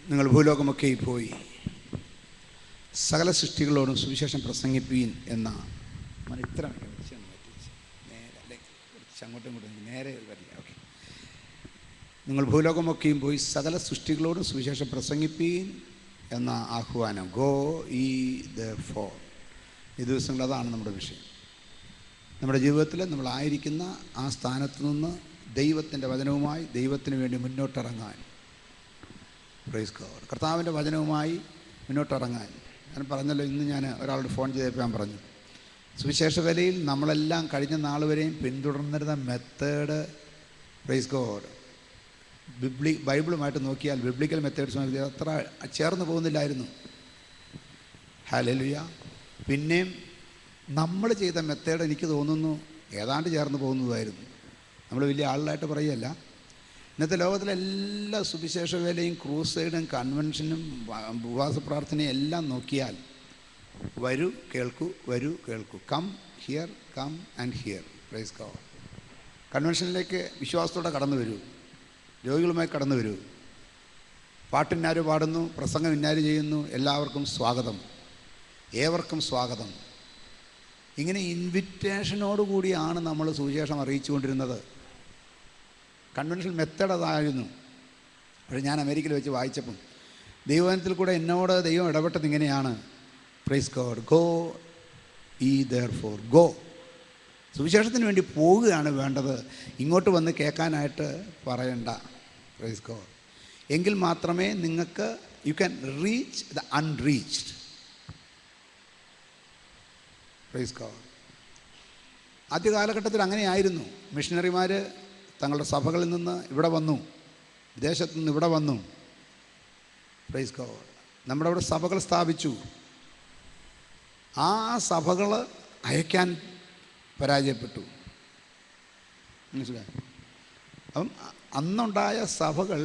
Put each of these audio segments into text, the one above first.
നിങ്ങൾ ഭൂലോകമൊക്കെ പോയി സകല സൃഷ്ടികളോടും സുവിശേഷം പ്രസംഗിപ്പീൻ എന്ന ഇത്ര നേരെ അല്ലെ അങ്ങോട്ടും ഇങ്ങോട്ടും നേരെ വരില്ല. ഓക്കെ. നിങ്ങൾ ഭൂലോകമൊക്കെയും പോയി സകല സൃഷ്ടികളോടും സുവിശേഷം പ്രസംഗിപ്പീൻ എന്ന ആഹ്വാനം. ഗോ ഈ ദ ഫോർ. ഈ ദിവസങ്ങൾ അതാണ് നമ്മുടെ വിഷയം. നമ്മുടെ ജീവിതത്തിൽ നമ്മളായിരിക്കുന്ന ആ സ്ഥാനത്ത് നിന്ന് ദൈവത്തിൻ്റെ വചനവുമായി ദൈവത്തിന് വേണ്ടി മുന്നോട്ടിറങ്ങാൻ, പ്രൈസ് ഗോഡ്, കർത്താവിൻ്റെ വചനവുമായി മുന്നോട്ടിറങ്ങാൻ. ഞാൻ പറഞ്ഞല്ലോ, ഇന്ന് ഞാൻ ഒരാളോട് ഫോൺ ചെയ്തപ്പോൾ ഞാൻ പറഞ്ഞു, സുവിശേഷ വേലയിൽ നമ്മളെല്ലാം കഴിഞ്ഞ നാൾ വരെയും പിന്തുടർന്നിരുന്ന മെത്തേഡ്, പ്രൈസ് ഗോഡ്, ബൈബിളുമായിട്ട് നോക്കിയാൽ, ബിബ്ലിക്കൽ മെത്തേഡ്സ് നോക്കിയാൽ അത്ര ചേർന്ന് പോകുന്നില്ലായിരുന്നു. ഹല്ലേലൂയ. പിന്നെയും നമ്മൾ ചെയ്ത മെത്തേഡ് എനിക്ക് തോന്നുന്നു ഏതാണ്ട് ചേർന്ന് പോകുന്നതായിരുന്നു. നമ്മൾ വലിയ ആളിലായിട്ട് പറയുകയല്ല. ഇന്നത്തെ ലോകത്തിലെ എല്ലാ സുവിശേഷ വേലയും ക്രൂസൈഡും കൺവെൻഷനും ഉപവാസ പ്രാർത്ഥനയും എല്ലാം നോക്കിയാൽ വരൂ കേൾക്കൂ, വരൂ കേൾക്കൂ, come here, come and here, praise God. കൺവെൻഷനിലേക്ക് വിശ്വാസത്തോടെ കടന്നു വരൂ, രോഗികളുമായി കടന്നു വരൂ, പാട്ടിന്നാര് പാടുന്നു, പ്രസംഗം ഇന്നാര് ചെയ്യുന്നു, എല്ലാവർക്കും സ്വാഗതം, ഏവർക്കും സ്വാഗതം. ഇങ്ങനെ ഇൻവിറ്റേഷനോടുകൂടിയാണ് നമ്മൾ സുവിശേഷം അറിയിച്ചു കൊണ്ടിരുന്നത്. കൺവെൻഷൻ മെത്തേഡ് അതായിരുന്നു. പക്ഷേ ഞാൻ അമേരിക്കയിൽ വെച്ച് വായിച്ചപ്പം ദൈവവചനത്തിൽ കൂടെ എന്നോട് ദൈവം ഇടപെട്ടത് ഇങ്ങനെയാണ്, പ്രൈസ് ഗോഡ്, ഗോ ഈ ദെയർഫോർ, ഗോ. സുവിശേഷത്തിന് വേണ്ടി പോവുകയാണ് വേണ്ടത്, ഇങ്ങോട്ട് വന്ന് കേൾക്കാനായിട്ട് പറയണ്ട, പ്രൈസ് ഗോഡ്. എങ്കിൽ മാത്രമേ നിങ്ങൾക്ക് you can reach the unreached, praise God. ആദ്യ കാലഘട്ടത്തിൽ അങ്ങനെയായിരുന്നു. മിഷണറിമാർ തങ്ങളുടെ സഭകളിൽ നിന്ന് ഇവിടെ വന്നു, വിദേശത്തു നിന്ന് ഇവിടെ വന്നു, പ്രൈസ് ഗോഡ്. നമ്മുടെ അവിടെ സഭകൾ സ്ഥാപിച്ചു. ആ സഭകൾ അയക്കാൻ പരാജയപ്പെട്ടു, മനസ്സിലായി? അപ്പം അന്നുണ്ടായ സഭകൾ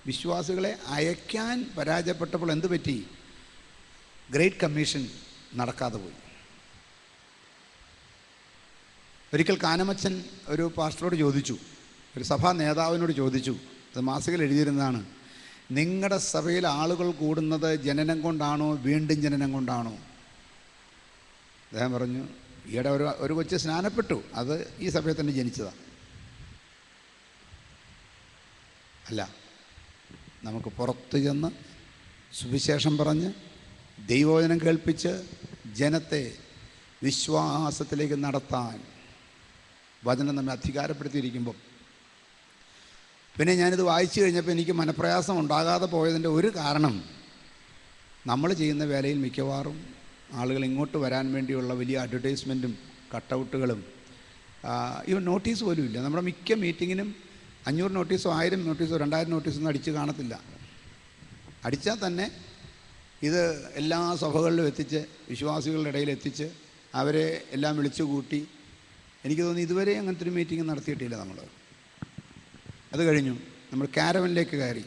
വിശ്വാസികളെ അയക്കാൻ പരാജയപ്പെട്ടപ്പോൾ എന്ത് പറ്റി? ഗ്രേറ്റ് കമ്മീഷൻ നടക്കാതെ പോയി. ഒരിക്കൽ കാനമച്ചൻ ഒരു പാസ്റ്ററോട് ചോദിച്ചു, ഒരു സഭാ നേതാവിനോട് ചോദിച്ചു, അത് മാസികയിൽ എഴുതിയിരുന്നതാണ്, നിങ്ങളുടെ സഭയിൽ ആളുകൾ കൂടുന്നത് ജനനം കൊണ്ടാണോ വീണ്ടും ജനനം കൊണ്ടാണോ? അദ്ദേഹം പറഞ്ഞു, ഈയിടെ ഒരു കൊച്ച് സ്നാനപ്പെട്ടു, അത് ഈ സഭയിൽ തന്നെ ജനിച്ചതാണ്. അല്ല, നമുക്ക് പുറത്തു ചെന്ന് സുവിശേഷം പറഞ്ഞ് ദൈവവചനം കേൾപ്പിച്ച് ജനത്തെ വിശ്വാസത്തിലേക്ക് നടത്താൻ വചനം നമ്മെ അധികാരപ്പെടുത്തിയിരിക്കുമ്പോൾ, പിന്നെ ഞാനിത് വായിച്ചു കഴിഞ്ഞപ്പോൾ എനിക്ക് മനപ്രയാസം ഉണ്ടാകാതെ പോയതിൻ്റെ ഒരു കാരണം, നമ്മൾ ചെയ്യുന്ന വേലയിൽ മിക്കവാറും ആളുകൾ ഇങ്ങോട്ട് വരാൻ വേണ്ടിയുള്ള വലിയ അഡ്വർടൈസ്മെൻറ്റും കട്ടൗട്ടുകളും ഇവൻ നോട്ടീസ് പോലും ഇല്ല. നമ്മുടെ മിക്ക മീറ്റിങ്ങിനും 500 നോട്ടീസോ 1000 നോട്ടീസോ 2000 നോട്ടീസോ ഒന്നും അടിച്ച് കാണത്തില്ല. അടിച്ചാൽ തന്നെ ഇത് എല്ലാ സഭകളിലും എത്തിച്ച് വിശ്വാസികളുടെ ഇടയിൽ എത്തിച്ച് അവരെ എല്ലാം വിളിച്ചു കൂട്ടി. എനിക്ക് തോന്നി ഇതുവരെ അങ്ങനത്തെ ഒരു മീറ്റിംഗ് നടത്തിയിട്ടില്ല നമ്മൾ. അത് കഴിഞ്ഞു, നമ്മൾ കാരവനിലേക്ക് കയറി,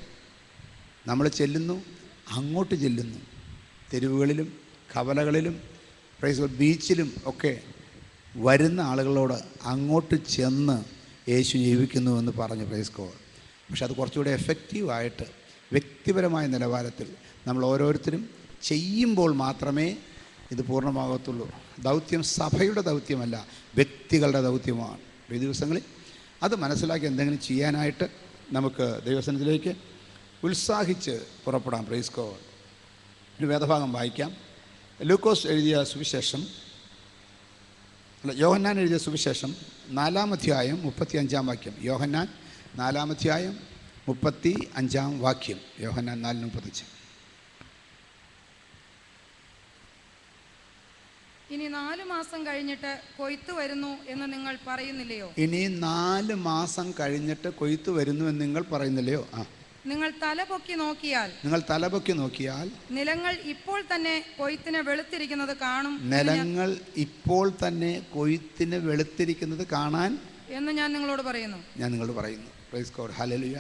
നമ്മൾ ചെല്ലുന്നു, അങ്ങോട്ട് ചെല്ലുന്നു, തെരുവുകളിലും കവലകളിലും പ്രൈസ് ബീച്ചിലും ഒക്കെ വരുന്ന ആളുകളോട് അങ്ങോട്ട് ചെന്ന് യേശു ജീവിക്കുന്നുവെന്ന് പറഞ്ഞു, പ്രൈസ് ഗോഡ്. പക്ഷെ അത് കുറച്ചുകൂടെ എഫക്റ്റീവായിട്ട് വ്യക്തിപരമായ നിലവാരത്തിൽ നമ്മൾ ഓരോരുത്തരും ചെയ്യുമ്പോൾ മാത്രമേ ഇത് പൂർണ്ണമാകത്തുള്ളൂ. ദൗത്യം സഭയുടെ ദൗത്യമല്ല, വ്യക്തികളുടെ ദൗത്യമാണ്. ഈ ദിവസങ്ങളിൽ അത് മനസ്സിലാക്കി എന്തെങ്കിലും ചെയ്യാനായിട്ട് നമുക്ക് ദൈവസന്നിധിയിലേക്ക് ഉത്സാഹിച്ച് പുറപ്പെടാം, പ്രൈസ് ഗോഡ്. ഒരു വേദഭാഗം വായിക്കാം. ലൂക്കോസ് എഴുതിയ സുവിശേഷം, യോഹന്നാൻ എഴുതിയ സുവിശേഷം 4-ാം അധ്യായം 35-ാം വാക്യം. യോഹന്നാൻ 4-ാം അധ്യായം 35-ാം വാക്യം. യോഹന്നാൻ 4:35. ഇനി 4 മാസം കഴിഞ്ഞിട്ട് കൊയ്ത്ത് വരുന്നു എന്ന് നിങ്ങൾ പറയുന്നില്ലയോ? ഇനി 4 മാസം കഴിഞ്ഞിട്ട് കൊയ്ത്ത് വരുന്നു എന്ന് നിങ്ങൾ പറയുന്നില്ലയോ? നിങ്ങൾ തലപൊക്കി നോക്കിയാൽ നിലങ്ങൾ ഇപ്പോൾ തന്നെ കൊയ്ത്തിന് വെളുത്തിരിക്കുന്നത് കാണും. നിലങ്ങൾ ഇപ്പോൾ തന്നെ കൊയ്ത്തിന് വെളുത്തിരിക്കുന്നത് കാണാൻ എന്ന് ഞാൻ നിങ്ങളോട് പറയുന്നു. Price God, hallelujah.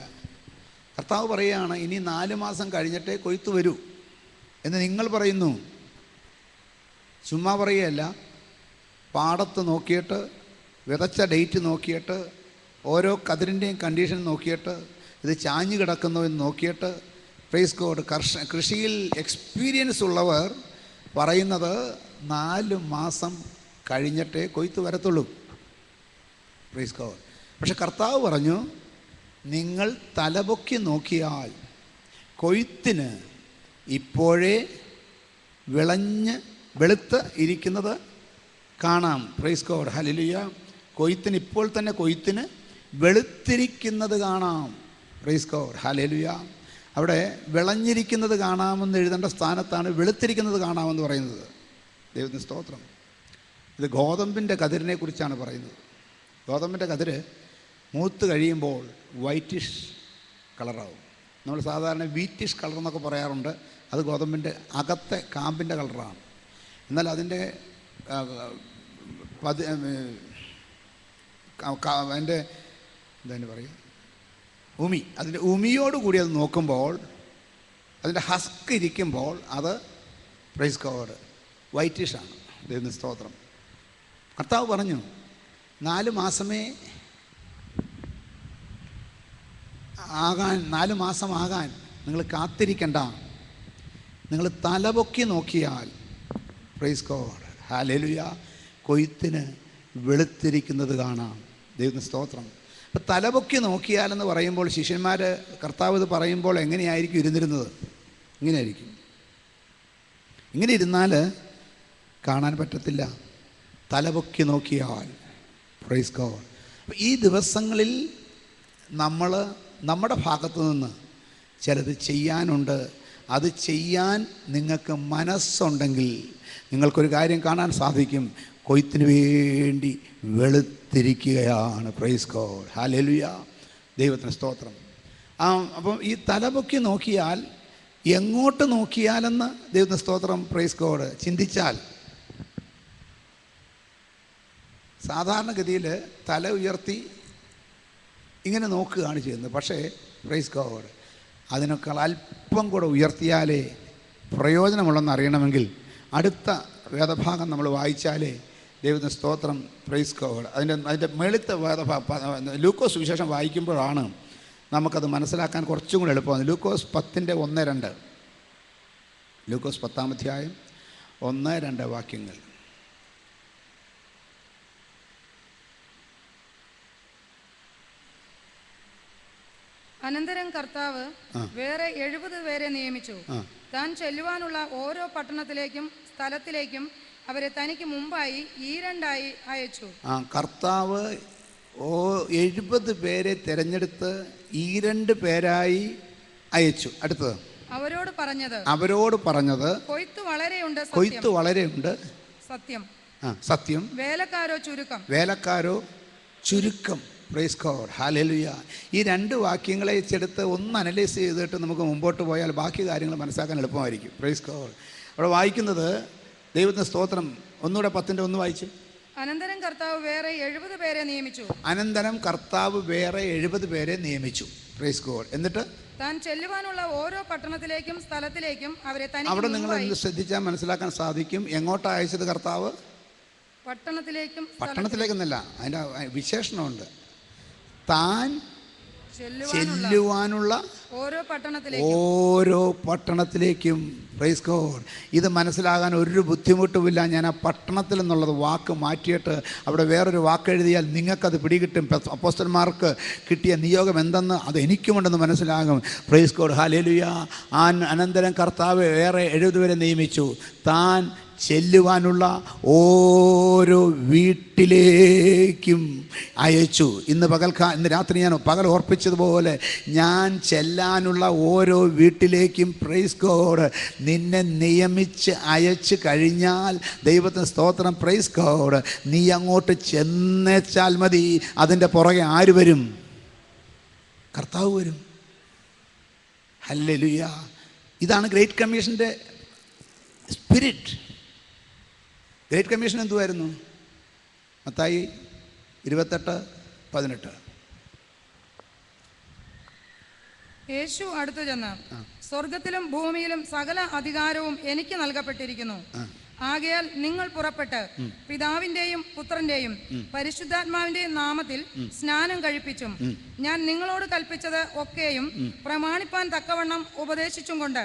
കർത്താവ് പറയുകയാണ്, ഇനി 4 മാസം കഴിഞ്ഞിട്ടേ കൊയ്ത്ത് വരൂ എന്ന് നിങ്ങൾ പറയുന്നു. ചുമ്മാ പറയുകയല്ല, പാടത്ത് നോക്കിയിട്ട്, വിതച്ച ഡേറ്റ് നോക്കിയിട്ട്, ഓരോ കതിരിൻ്റെയും കണ്ടീഷൻ നോക്കിയിട്ട്, ഇത് ചാഞ്ഞു കിടക്കുന്നോ എന്ന് നോക്കിയിട്ട് പ്രൈസ് ഗോഡ്. കൃഷിയിൽ എക്സ്പീരിയൻസ് ഉള്ളവർ പറയുന്നത് 4 മാസം കഴിഞ്ഞിട്ടേ കൊയ്ത്ത് വരത്തുള്ളൂ. Praise God. പക്ഷെ കർത്താവ് പറഞ്ഞു, നിങ്ങൾ തലപൊക്കി നോക്കിയാൽ കൊയ്ത്തിന് ഇപ്പോഴേ വെളുത്ത് ഇരിക്കുന്നത് കാണാം. Price God. ഹല്ലേലൂയ. കൊയ്ത്തിന് ഇപ്പോൾ തന്നെ കൊയ്ത്തിന് വെളുത്തിരിക്കുന്നത് കാണാം. Price God. ഹല്ലേലൂയ. അവിടെ വിളഞ്ഞിരിക്കുന്നത് കാണാമെന്ന് എഴുതേണ്ട സ്ഥാനത്താണ് വെളുത്തിരിക്കുന്നത് കാണാമെന്ന് പറയുന്നത്. ദൈവത്തിന് സ്തോത്രം. ഇത് ഗോതമ്പിൻ്റെ കതിരിനെ കുറിച്ചാണ് പറയുന്നത്. ഗോതമ്പിൻ്റെ കതിര് മൂത്ത് കഴിയുമ്പോൾ വൈറ്റിഷ് കളറാവും. നമ്മൾ സാധാരണ വീറ്റിഷ് കളർ എന്നൊക്കെ പറയാറുണ്ട്. അത് ഗോതമ്പിൻ്റെ അകത്തെ കാമ്പിൻ്റെ കളറാണ്. എന്നാൽ അതിൻ്റെ അതിൻ്റെ എന്താണ് പറയുക, അതിൻ്റെ ഉമിയോടുകൂടി അത് നോക്കുമ്പോൾ, അതിൻ്റെ ഹസ്ക് ഇരിക്കുമ്പോൾ അത് പ്രൈസ് ഗോഡ് വൈറ്റിഷാണ്. ദൈവത്തിന് സ്തോത്രം. കർത്താവ് പറഞ്ഞു, 4 മാസമേ ആകാൻ, 4 മാസമാകാൻ നിങ്ങൾ കാത്തിരിക്കണ്ട. നിങ്ങൾ തലപൊക്കി നോക്കിയാൽ പ്രൈസ് ഗോഡ് ഹല്ലേലൂയ കൊയ്ത്തിന് വെളുത്തിരിക്കുന്നത് കാണാം. ദൈവത്തിന് സ്തോത്രം. അപ്പം തലപൊക്കി നോക്കിയാലെന്ന് പറയുമ്പോൾ ശിഷ്യന്മാർ കർത്താവ് ഇത് പറയുമ്പോൾ എങ്ങനെയായിരിക്കും ഇരുന്നിരുന്നത്? ഇങ്ങനെയായിരിക്കും. ഇങ്ങനെ ഇരുന്നാൽ കാണാൻ പറ്റത്തില്ല. തലപൊക്കി നോക്കിയാൽ പ്രൈസ് ഗോഡ്. ഈ ദിവസങ്ങളിൽ നമ്മൾ നമ്മുടെ ഭാഗത്തു നിന്ന് ചിലത് ചെയ്യാനുണ്ട്. അത് ചെയ്യാൻ നിങ്ങൾക്ക് മനസ്സുണ്ടെങ്കിൽ നിങ്ങൾക്കൊരു കാര്യം കാണാൻ സാധിക്കും. കൊയ്ത്തിന് വേണ്ടി വെളുത്തിരിക്കുകയാണ്. പ്രൈസ് ഗോഡ് ഹല്ലേലൂയ. ദൈവത്തിന് സ്തോത്രം. അപ്പം ഈ തലപൊക്കി നോക്കിയാൽ, എങ്ങോട്ട് നോക്കിയാലെന്ന് ദൈവത്തിന് സ്തോത്രം പ്രൈസ് ഗോഡ് ചിന്തിച്ചാൽ, സാധാരണഗതിയിൽ തല ഉയർത്തി ഇങ്ങനെ നോക്കുകയാണ് ചെയ്യുന്നത്. പക്ഷേ പ്രൈസ് ഗോഡ് അതിനേക്കാൾ അല്പം കൂടെ ഉയർത്തിയാലേ പ്രയോജനമുള്ളെന്ന് അറിയണമെങ്കിൽ അടുത്ത വേദഭാഗം നമ്മൾ വായിച്ചാലേ ദൈവത്തിന് സ്തോത്രം പ്രൈസ് ഗോഡ്. അതിൻ്റെ മേളിത്തെ വേദഭാഗം ലൂക്കോസ് സുവിശേഷം വായിക്കുമ്പോഴാണ് നമുക്കത് മനസ്സിലാക്കാൻ കുറച്ചും കൂടെ എളുപ്പമാണ്. ലൂക്കോസ് 10:1-2. ലൂക്കോസ് 10-ാം അധ്യായം 1-2 വാക്യങ്ങൾ. അനന്തരം കർത്താവ് വേറെ 70 പേരെ നിയമിച്ചു. താൻ ചെല്ലുവാനുള്ള ഓരോ പട്ടണത്തിലേക്കും സ്ഥലത്തിലേക്കും അവരെ തനിക്ക് മുമ്പായി ഈരണ്ടായി അയച്ചു. കർത്താവ് 70 പേരെ തിരഞ്ഞെടുത്ത് 2 പേരായി അയച്ചു. അടുത്തത് അവരോട് പറഞ്ഞത് കൊയ്ത്ത് വളരെയുണ്ട് സത്യം, വേലക്കാരോ ചുരുക്കം. Price God hallelujah. ഈ 2 വാക്യങ്ങളെ വെച്ചെടുത്ത് ഒന്ന് അനലൈസ് ചെയ്തിട്ട് നമുക്ക് മുമ്പോട്ട് പോയാൽ ബാക്കി കാര്യങ്ങൾ മനസ്സിലാക്കാൻ എളുപ്പമായിരിക്കും. Praise God. അവിടെ വായിക്കുന്നത് ദൈവത്തിന് സ്തോത്രം. ഒന്നുകൂടെ 10:1 വായിച്ചു. അനന്തരം കർത്താവ് വേറെ 70 പേരെ നിയമിച്ചു. Praise God. എന്നിട്ട് താൻ ചെല്ലുവാനുള്ള ഓരോ പട്ടണത്തിലേക്കും സ്ഥലത്തിലേക്കും അവരെ തനിക്ക് അവിടെ നിങ്ങൾ എന്ത് ശ്രദ്ധിച്ചാൽ മനസ്സിലാക്കാൻ സാധിക്കും. എങ്ങോട്ടാണ് അയച്ചത് കർത്താവ്? പട്ടണത്തിലേക്കെന്നല്ല, അതിൻ്റെ വിശേഷണമുണ്ട്. താൻ ചെല്ലുവാനുള്ള ഓരോ പട്ടണത്തിലേക്കും. Praise God. ഇത് മനസ്സിലാകാൻ ഒരു ബുദ്ധിമുട്ടുമില്ല. ഞാൻ ആ പട്ടണത്തിൽ എന്നുള്ളത് വാക്ക് മാറ്റിയിട്ട് അവിടെ വേറൊരു വാക്ക് എഴുതിയാൽ നിങ്ങൾക്കത് പിടികിട്ടും. അപ്പോസ്തലന്മാർക്ക് കിട്ടിയ നിയോഗം എന്തെന്ന് അത് എനിക്കുമുണ്ടെന്ന് മനസ്സിലാകും. Price God hallelujah. അനന്തരം കർത്താവ് വേറെ 70 പേരെ നിയമിച്ചു. താൻ ചെല്ലുവാനുള്ള ഓരോ വീട്ടിലേക്കും അയച്ചു. ഇന്ന് രാത്രി ഞാൻ പകൽ ഓർപ്പിച്ചതുപോലെ ഞാൻ ചെല്ലാനുള്ള ഓരോ വീട്ടിലേക്കും പ്രൈസ് ഗോഡ് നിന്നെ നിയമിച്ച് അയച്ചു കഴിഞ്ഞാൽ ദൈവത്തിന് സ്തോത്രം പ്രൈസ് ഗോഡ് നീ അങ്ങോട്ട് ചെന്നേച്ചാൽ മതി. അതിൻ്റെ പുറകെ ആര് വരും? കർത്താവ് വരും. ഹല്ലേലൂയ. ഇതാണ് ഗ്രേറ്റ് കമ്മീഷൻ്റെ സ്പിരിറ്റ്. ഗ്രേറ്റ് കമ്മീഷൻ എന്തുവായിരുന്നു? മത്തായി 28:18. യേശു അടുത്തു ചെന്ന്, സ്വർഗത്തിലും ഭൂമിയിലും സകല അധികാരവും എനിക്ക് നൽകപ്പെട്ടിരിക്കുന്നു. ആകയാൽ നിങ്ങൾ പുറപ്പെട്ട് പിതാവിന്റെയും പുത്രന്റെയും പരിശുദ്ധാത്മാവിന്റെയും നാമത്തിൽ സ്നാനം കഴിപ്പിച്ചും ഞാൻ നിങ്ങളോട് കൽപ്പിച്ചത് ഒക്കെയും പ്രമാണിപ്പാൻ തക്കവണ്ണം ഉപദേശിച്ചും കൊണ്ട്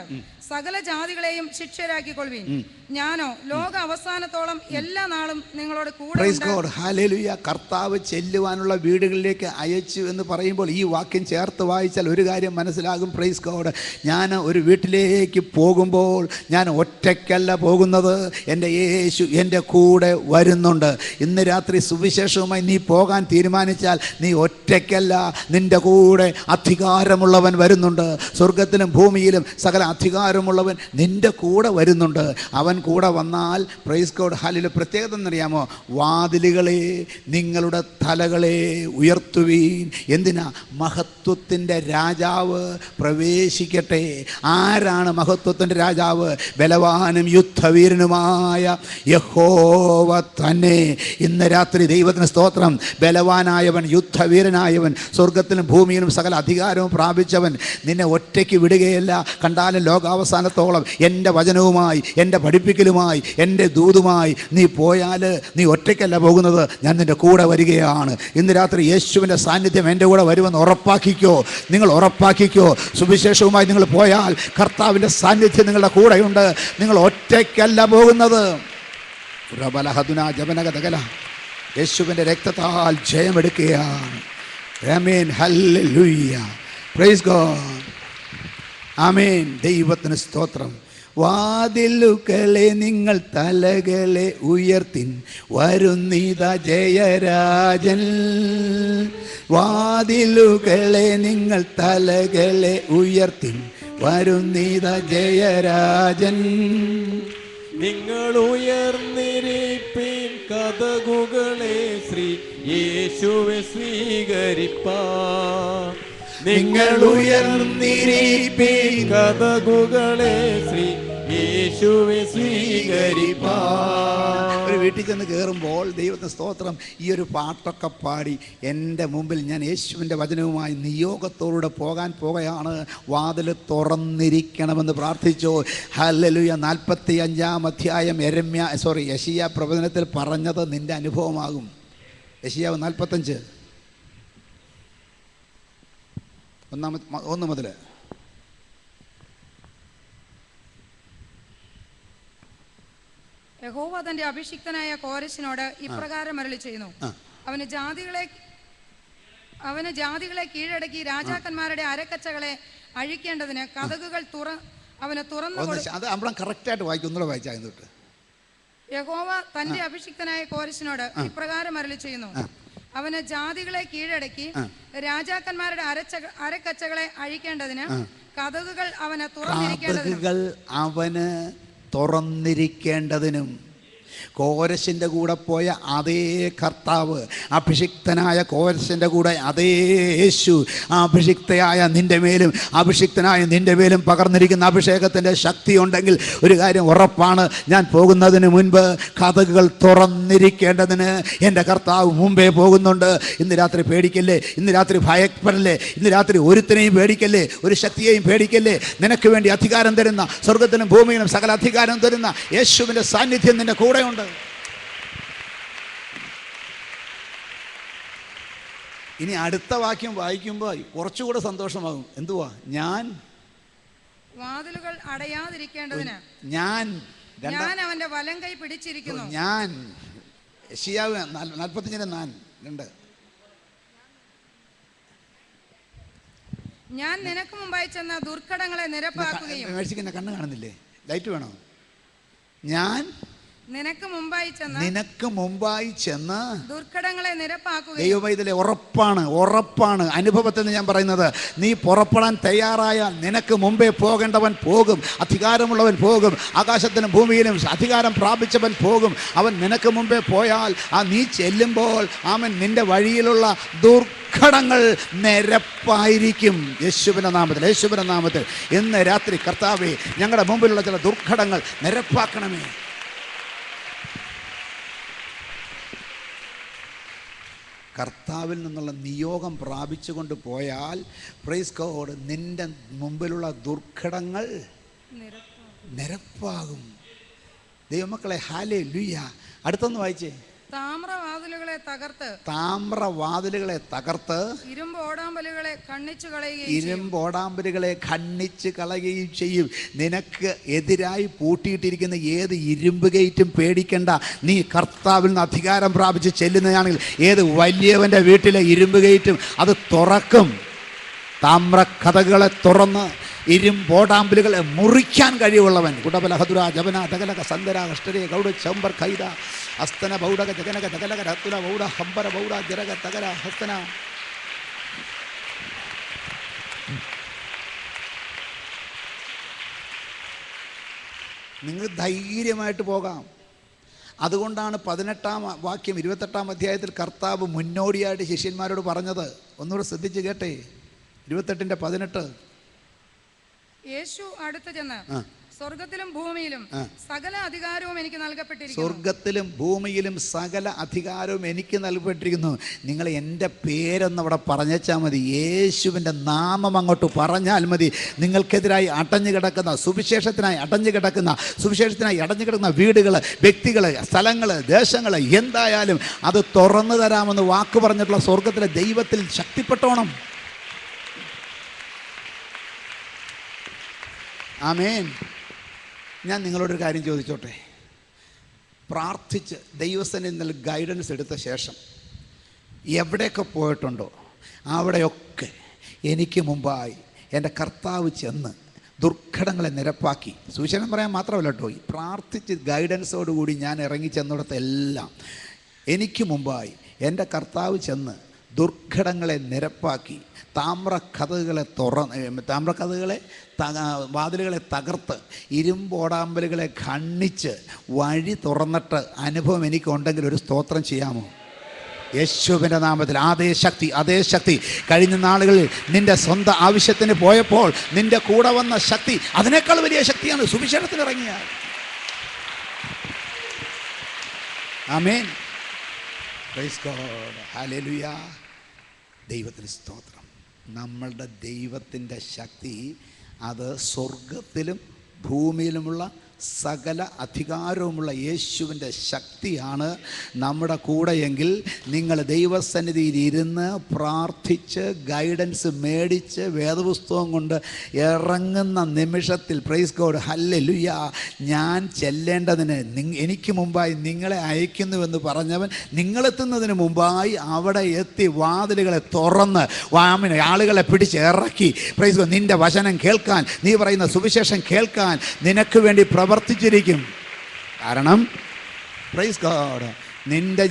സകല ജാതികളെയും ശിഷ്യരാക്കിക്കൊള്ളുവീൻ. ഞാനോ ലോക അവസാനത്തോളം എല്ലാ നാളും നിങ്ങളോട് കൂടെ ഉണ്ട്. ഹല്ലേലൂയ. കർത്താവ് ചെല്ലുവാനുള്ള വീടുകളിലേക്ക് അയച്ചു എന്ന് പറയുമ്പോൾ ഈ വാക്യം ചേർത്ത് വായിച്ചാൽ ഒരു കാര്യം മനസ്സിലാകും. Praise God. ഞാൻ ഒരു വീട്ടിലേക്ക് പോകുമ്പോൾ ഞാൻ ഒറ്റയ്ക്കല്ല പോകുന്നത്, എൻ്റെ യേശു എൻ്റെ കൂടെ വരുന്നുണ്ട്. ഇന്ന് രാത്രി സുവിശേഷവുമായി നീ പോകാൻ തീരുമാനിച്ചാൽ നീ ഒറ്റയ്ക്കല്ല, നിൻ്റെ കൂടെ അധികാരമുള്ളവൻ വരുന്നുണ്ട്. സ്വർഗത്തിലും ഭൂമിയിലും സകല അധികാരമുള്ളവൻ നിൻ്റെ കൂടെ വരുന്നുണ്ട്. അവൻ കൂടെ വന്നാൽ പ്രൈസ് ഗോഡ് ഹല്ലേലൂയ. പ്രത്യേകത എന്നറിയാമോ? വാതിലുകളെ നിങ്ങളുടെ തലകളെ ഉയർത്തുവീൻ. എന്തിനാ? മഹത്വത്തിൻ്റെ രാജാവ് പ്രവേശിക്കട്ടെ. ആരാണ് മഹത്വത്തിൻ്റെ രാജാവ്? ബലവാനും യുദ്ധവീരനുമായ യഹോവ തന്നെ. ഇന്ന് രാത്രി ദൈവത്തിന് സ്തോത്രം. ബലവാനായവൻ, യുദ്ധവീരനായവൻ, സ്വർഗത്തിലും ഭൂമിയിലും സകല അധികാരവും പ്രാപിച്ചവൻ നിന്നെ ഒറ്റയ്ക്ക് വിടുകയല്ല. കണ്ടാലും ലോകാവസാനത്തോളം എൻ്റെ വചനവുമായി, എൻ്റെ പഠിപ്പിക്കലുമായി, എൻ്റെ ദൂതുമായി നീ പോയാൽ നീ ഒറ്റയ്ക്കല്ല പോകുന്നത്, ഞാൻ നിൻ്റെ കൂടെ വരികയാണ്. ഇന്ന് രാത്രി യേശുവിൻ്റെ സാന്നിധ്യം എൻ്റെ കൂടെ വരുമെന്ന് ഉറപ്പാക്കിക്കോ. നിങ്ങൾ ഉറപ്പാക്കിക്കോ. സുവിശേഷവുമായി നിങ്ങൾ പോയാൽ കർത്താവിൻ്റെ സാന്നിധ്യം നിങ്ങളുടെ കൂടെയുണ്ട്. നിങ്ങൾ ഒറ്റയ്ക്കല്ല പോകുന്നത്. യേശുവിൻ്റെ രക്തത്താൽ ജയമെടുക്കുകയാണ്. ആമേൻ. ഹല്ലേലൂയ. Praise God. ആമേൻ. ദൈവത്തിന് സ്തോത്രം. വാതിലുകളെ നിങ്ങൾ തലകളെ ഉയർത്തിൻ, വരുന്നിത ജയരാജൻ. വാതിലുകളെ നിങ്ങൾ തലകളെ ഉയർത്തിൻ, വരുന്നിത ജയരാജൻ. നിങ്ങൾ ഉയർന്നിരിപ്പിൻ കതകുകളെ, ശ്രീ യേശുവെ സ്വീകരിപ്പാൻ. നിങ്ങൾ ഉയർന്നിരിപ്പിൻ കതകുകളെ, ശ്രീ യേശുവെ സ്വീകരിപ്പാൻ. ഒരു വീട്ടിൽ ചെന്ന് കയറുമ്പോൾ ദൈവത്തിന് സ്തോത്രം ഈ ഒരു പാട്ടൊക്കെ പാടി എൻ്റെ മുമ്പിൽ ഞാൻ യേശുവിൻ്റെ വചനവുമായി നിയോഗത്തോടെ പോകാൻ പോകുകയാണ്. വാതിൽ തുറന്നിരിക്കണമെന്ന് പ്രാർത്ഥിച്ചു. ഹല്ലേലൂയ. 45-ാം അധ്യായം യെശയ്യാ പ്രവചനത്തിൽ പറഞ്ഞത് നിൻ്റെ അനുഭവമാകും. യെശയ്യാവ് 45 1 മുതൽ. യഹോവ തന്റെ അഭിഷിക്തനായ കോരശിനോട് ഇപ്രകാരം അരുളി ചെയ്യുന്നു. അവന് ജാതികളെ കീഴടക്കി രാജാക്കന്മാരുടെ അരക്കച്ചകളെ അഴിക്കേണ്ടതിന് കതകുകൾ അവന് തുറന്നു. യഹോവ തന്റെ അഭിഷിക്തനായ കോരശിനോട് ഇപ്രകാരം അരുളി ചെയ്യുന്നു. അവന് ജാതികളെ കീഴടക്കി രാജാക്കന്മാരുടെ അരക്കച്ചകളെ അഴിക്കേണ്ടതിന് കതകുകൾ അവന് തുറന്നിരിക്കേണ്ടതിനും. കോരശിൻ്റെ കൂടെ പോയ അതേ കർത്താവ്, അഭിഷിക്തനായ കോരശിൻ്റെ കൂടെ അതേ യേശു, ആ അഭിഷിക്തയായ നിൻ്റെ മേലും അഭിഷിക്തനായ നിൻ്റെ മേലും പകർന്നിരിക്കുന്ന അഭിഷേകത്തിൻ്റെ ശക്തി ഉണ്ടെങ്കിൽ ഒരു കാര്യം ഉറപ്പാണ്, ഞാൻ പോകുന്നതിന് മുൻപ് കതകുകൾ തുറന്നിരിക്കേണ്ടതിന് എൻ്റെ കർത്താവ് മുമ്പേ പോകുന്നുണ്ട്. ഇന്ന് രാത്രി പേടിക്കല്ലേ, ഇന്ന് രാത്രി ഭയപ്പെടല്ലേ, ഇന്ന് രാത്രി ഒരുത്തിനെയും പേടിക്കല്ലേ, ഒരു ശക്തിയെയും പേടിക്കല്ലേ. നിനക്ക് വേണ്ടി അധികാരം തരുന്ന, സ്വർഗത്തിലും ഭൂമിയിലും സകല അധികാരം തരുന്ന യേശുവിൻ്റെ സാന്നിധ്യം നിൻ്റെ കൂടെയുണ്ട്. ഇനി അടുത്ത വാക്യം വായിക്കുമ്പോൾ കുറച്ചുകൂടെ സന്തോഷമാകും. എന്തുവാ? ഞാൻ വാതിലുകൾ അടയാതിരിക്കേണ്ടതിന് ഞാൻ അവന്റെ വലം കൈ പിടിച്ചിരിക്കുന്നു. ഞാൻ യെശയ്യാവ് 45:4 ഞാൻ നിനക്ക് മുമ്പായി ചെന്ന ദുർഘടങ്ങളെ നിരപ്പാക്കുകയും. കണ്ണ് കാണുന്നില്ലേ? ലൈറ്റ് വേണോ? ഞാൻ നിനക്ക് മുമ്പായി ചെന്ന് ദുർഘടങ്ങളെ നിരപ്പാക്കുകയും. ദൈവവൈതലേ, ഉറപ്പാണ് അനുഭവത്തിൽ നിന്ന് ഞാൻ പറയുന്നത്. നീ പുറപ്പെടാൻ തയ്യാറായാൽ നിനക്ക് മുമ്പേ പോകേണ്ടവൻ പോകും. അധികാരമുള്ളവൻ പോകും. ആകാശത്തിലും ഭൂമിയിലും അധികാരം പ്രാപിച്ചവൻ പോകും. അവൻ നിനക്ക് മുമ്പേ പോയാൽ നീ ചെല്ലുമ്പോൾ അവൻ നിന്റെ വഴിയിലുള്ള ദുർഘടങ്ങൾ നിരപ്പായിരിക്കും. യേശുവിൻ്റെ നാമത്തിൽ ഇന്ന് രാത്രി കർത്താവേ, ഞങ്ങളുടെ മുമ്പിലുള്ള ചില ദുർഘടങ്ങൾ നിരപ്പാക്കണമേ. കർത്താവിൽ നിന്നുള്ള നിയോഗം പ്രാപിച്ചുകൊണ്ട് പോയാൽ പ്രൈസ് ഗോഡ്, നിന്റെ മുമ്പിലുള്ള ദുർഘടങ്ങൾ നിരപ്പാകും. ദൈവമക്കളെ ഹല്ലേലൂയ. അടുത്തൊന്ന് വായിച്ചേ. താമ്രവാതിലുകളെ തകർത്ത് താമ്രവാതിലുകളെ തകർത്ത് ഇരുമ്പ് ഓടാമ്പലുകളെ ഖണ്ഡിച്ചു കളയുകയും ഇരുമ്പോടാമ്പലുകളെ ഖണ്ഡിച്ച് കളയുകയും ചെയ്യും. നിനക്ക് എതിരായി പൂട്ടിയിട്ടിരിക്കുന്ന ഏത് ഇരുമ്പ് ഗേറ്റും പേടിക്കണ്ട. നീ കർത്താവിൽ നിന്ന് അധികാരം പ്രാപിച്ച് ചെല്ലുന്നതാണെങ്കിൽ ഏത് വലിയവൻ്റെ വീട്ടിലെ ഇരുമ്പ് ഗേറ്റും അത് തുറക്കും. താമ്രക്കഥകളെ തുറന്ന് ഇരുമ്പോടാമ്പലുകളെ മുറിക്കാൻ കഴിവുള്ളവൻ. കുടബല ഹതുര ജപന ദഗലക സന്ദര അഷ്ടരേ ഗൗഡ ചമ്പർ ഖൈദ ഹസ്തന ബൗഡക ജഗനക ദഗലക രത്തുല ബൗഡ ഹംബര ബൗഡ ജരക തകര ഹസ്തന. നിങ്ങൾ ധൈര്യമായിട്ട് പോകാം. അതുകൊണ്ടാണ് 18-ാം വാക്യം 28-ാം അധ്യായത്തിൽ കർത്താവ് മുന്നോടിയായിട്ട് ശിഷ്യന്മാരോട് പറഞ്ഞത്. ഒന്നുകൂടെ ശ്രദ്ധിച്ച് കേട്ടെ. 28:18. യേശു അടുത്ത് ചെന്ന് സ്വർഗത്തിലും ഭൂമിയിലും സകല അധികാരവും എനിക്ക് നൽകപ്പെട്ടിരിക്കുന്നു. സ്വർഗത്തിലും ഭൂമിയിലും സകല അധികാരവും എനിക്ക് നൽകപ്പെട്ടിരിക്കുന്നു. നിങ്ങൾ എൻ്റെ പേരൊന്ന് അവിടെ പറഞ്ഞാൽ മതി. യേശുവിൻ്റെ നാമം അങ്ങോട്ട് പറഞ്ഞാൽ മതി. നിങ്ങൾക്കെതിരായി അടഞ്ഞു കിടക്കുന്ന സുവിശേഷത്തിനായി അടഞ്ഞു കിടക്കുന്ന വീടുകൾ, വ്യക്തികൾ, സ്ഥലങ്ങൾ, ദേശങ്ങൾ എന്തായാലും അത് തുറന്നു തരാമെന്ന് വാക്ക് പറഞ്ഞിട്ടുള്ള സ്വർഗത്തിലെ ദൈവത്തിൽ ശക്തിപ്പെട്ടോണം. ആമേൻ. ഞാൻ നിങ്ങളോടൊരു കാര്യം ചോദിച്ചോട്ടെ. പ്രാർത്ഥിച്ച് ദൈവസന്നിധിയിൽ നിന്ന് ഗൈഡൻസ് എടുത്ത ശേഷം എവിടെയൊക്കെ പോയിട്ടുണ്ടോ അവിടെയൊക്കെ എനിക്ക് മുമ്പായി എൻ്റെ കർത്താവ് ചെന്ന് ദുർഘടങ്ങളെ നിരപ്പാക്കി, സുവിശേഷം പറയാൻ മാത്രമല്ല കേട്ടോ, പ്രാർത്ഥിച്ച് ഗൈഡൻസോടുകൂടി ഞാൻ ഇറങ്ങി ചെന്നിടത്തെല്ലാം എനിക്ക് മുമ്പായി എൻ്റെ കർത്താവ് ചെന്ന് ദുർഘടങ്ങളെ നിരപ്പാക്കി വാതിലുകളെ തകർത്ത് ഇരുമ്പോടാമ്പലുകളെ ഖണ്ഡിച്ച് വഴി തുറന്നിട്ട് അനുഭവം എനിക്കുണ്ടെങ്കിൽ ഒരു സ്തോത്രം ചെയ്യാമോ? യേശുവിൻ്റെ നാമത്തിൽ. അതേ ശക്തി കഴിഞ്ഞ നാളുകളിൽ നിൻ്റെ സ്വന്തം ആവശ്യത്തിന് പോയപ്പോൾ നിൻ്റെ കൂടെ വന്ന ശക്തി അതിനേക്കാൾ വലിയ ശക്തിയാണ് സുവിശേഷത്തിൽ ഇറങ്ങിയ. ആമേൻ. Praise God. ഹല്ലേലൂയ. ദൈവത്തിന് സ്തോത്രം. നമ്മളുടെ ദൈവത്തിൻ്റെ ശക്തി അത് സ്വർഗത്തിലും ഭൂമിയിലുമുള്ള സകല അധികാരവുമുള്ള യേശുവിൻ്റെ ശക്തിയാണ് നമ്മുടെ കൂടെയെങ്കിൽ നിങ്ങൾ ദൈവസന്നിധിയിൽ ഇരുന്ന് പ്രാർത്ഥിച്ച് ഗൈഡൻസ് മേടിച്ച് വേദപുസ്തകം കൊണ്ട് ഇറങ്ങുന്ന നിമിഷത്തിൽ പ്രൈസ് ഗോഡ് ഹല്ലേലൂയ, ഞാൻ ചെല്ലേണ്ടതിന് എനിക്ക് മുമ്പായി നിങ്ങളെ അയക്കുന്നുവെന്ന് പറഞ്ഞവൻ നിങ്ങളെത്തുന്നതിന് മുമ്പായി അവിടെ എത്തി വാതിലുകളെ തുറന്ന് ആളുകളെ പിടിച്ച് ഇറക്കി പ്രൈസ് ഗോഡ് നിൻ്റെ വചനം കേൾക്കാൻ, നീ പറയുന്ന സുവിശേഷം കേൾക്കാൻ നിനക്ക് വേണ്ടി പ്രവർത്തിച്ചിരിക്കും. കാരണം പ്രൈസ് ഗോഡ് നിൻ്റെ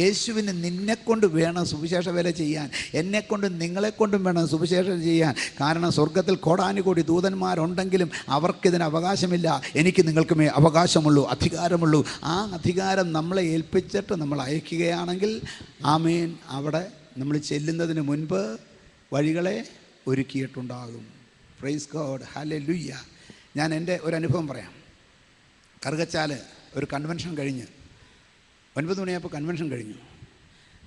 യേശുവിന് നിന്നെക്കൊണ്ട് വേണം സുവിശേഷ വേല ചെയ്യാൻ, എന്നെക്കൊണ്ടും നിങ്ങളെക്കൊണ്ടും വേണം സുവിശേഷം ചെയ്യാൻ. കാരണം സ്വർഗത്തിൽ കോടാനുകോടി ദൂതന്മാരുണ്ടെങ്കിലും അവർക്കിതിന് അവകാശമില്ല. എനിക്ക് നിങ്ങൾക്കുമേ അവകാശമുള്ളൂ, അധികാരമുള്ളൂ. ആ അധികാരം നമ്മളെ ഏൽപ്പിച്ചിട്ട് നമ്മൾ അയക്കുകയാണെങ്കിൽ ആമേൻ, അവിടെ നമ്മൾ ചെല്ലുന്നതിന് മുൻപ് വഴികളെ ഒരുക്കിയിട്ടുണ്ടാകും. Price God hallelujah. ഞാൻ എൻ്റെ ഒരു അനുഭവം പറയാം. കറുകച്ചാല് ഒരു കൺവെൻഷൻ കഴിഞ്ഞ് 9 മണിയായപ്പോൾ കൺവെൻഷൻ കഴിഞ്ഞു.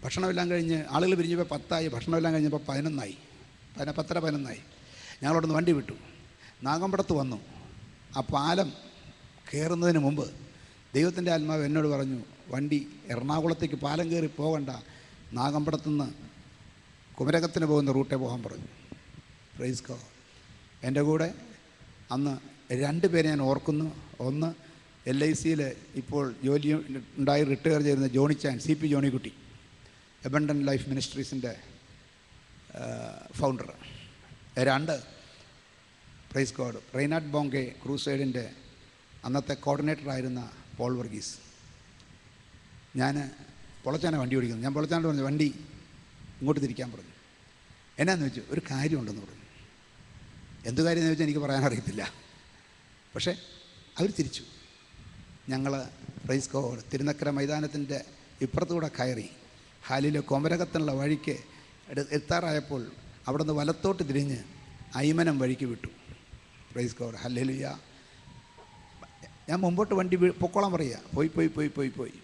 ഭക്ഷണമെല്ലാം കഴിഞ്ഞ് ആളുകൾ പിരിഞ്ഞപ്പോൾ 10 ആയി. ഭക്ഷണമെല്ലാം കഴിഞ്ഞപ്പോൾ 11 ആയി. 10:30 ഞങ്ങളവിടുന്ന് വണ്ടി വിട്ടു. നാഗമ്പടത്ത് വന്നു. ആ പാലം കയറുന്നതിന് മുമ്പ് ദൈവത്തിൻ്റെ ആത്മാവ് എന്നോട് പറഞ്ഞു, വണ്ടി എറണാകുളത്തേക്ക് പാലം കയറി പോകണ്ട, നാഗമ്പടത്തുനിന്ന് കുമരകത്തിന് പോകുന്ന റൂട്ടേ പോകാൻ പറഞ്ഞു. Praise God. എൻ്റെ കൂടെ അന്ന് 2 പേരെ ഞാൻ ഓർക്കുന്നു. ഒന്ന് LICയിൽ ഇപ്പോൾ ജോലി ഉണ്ടായി റിട്ടയർ ചെയ്യുന്ന ജോണി ചാൻ, CP ജോണിക്കുട്ടി, എബണ്ടൻ ലൈഫ് മിനിസ്ട്രീസിൻ്റെ founder. 2 praise God Reinhard Bonnke ക്രൂസൈഡിൻ്റെ അന്നത്തെ കോർഡിനേറ്ററായിരുന്ന പോൾ വർഗീസ്. ഞാൻ പൊളച്ചാനെ വണ്ടി ഓടിക്കുന്നു. ഞാൻ പൊളച്ചാനോട് പറഞ്ഞു, വണ്ടി ഇങ്ങോട്ട് തിരിക്കാൻ പറഞ്ഞു. എന്നാന്ന് വെച്ചു, ഒരു കാര്യമുണ്ടെന്ന് പറഞ്ഞു. എന്ത് കാര്യം എന്ന് വെച്ചാൽ എനിക്ക് പറയാനറിയത്തില്ല. പക്ഷേ അവർ തിരിച്ചു. ഞങ്ങൾ പ്രൈസ് ഗോഡ് തിരുനക്കര മൈതാനത്തിൻ്റെ ഇപ്പുറത്തുകൂടെ കയറി ഹാലിലെ കൊമരകത്തിനുള്ള വഴിക്ക് എത്താറായപ്പോൾ അവിടെ നിന്ന് വലത്തോട്ട് തിരിഞ്ഞ് അയ്മനം വഴിക്ക് വിട്ടു. Price God hallelujah. ഞാൻ മുമ്പോട്ട് വണ്ടി പൊക്കോളം പറയുക. പോയി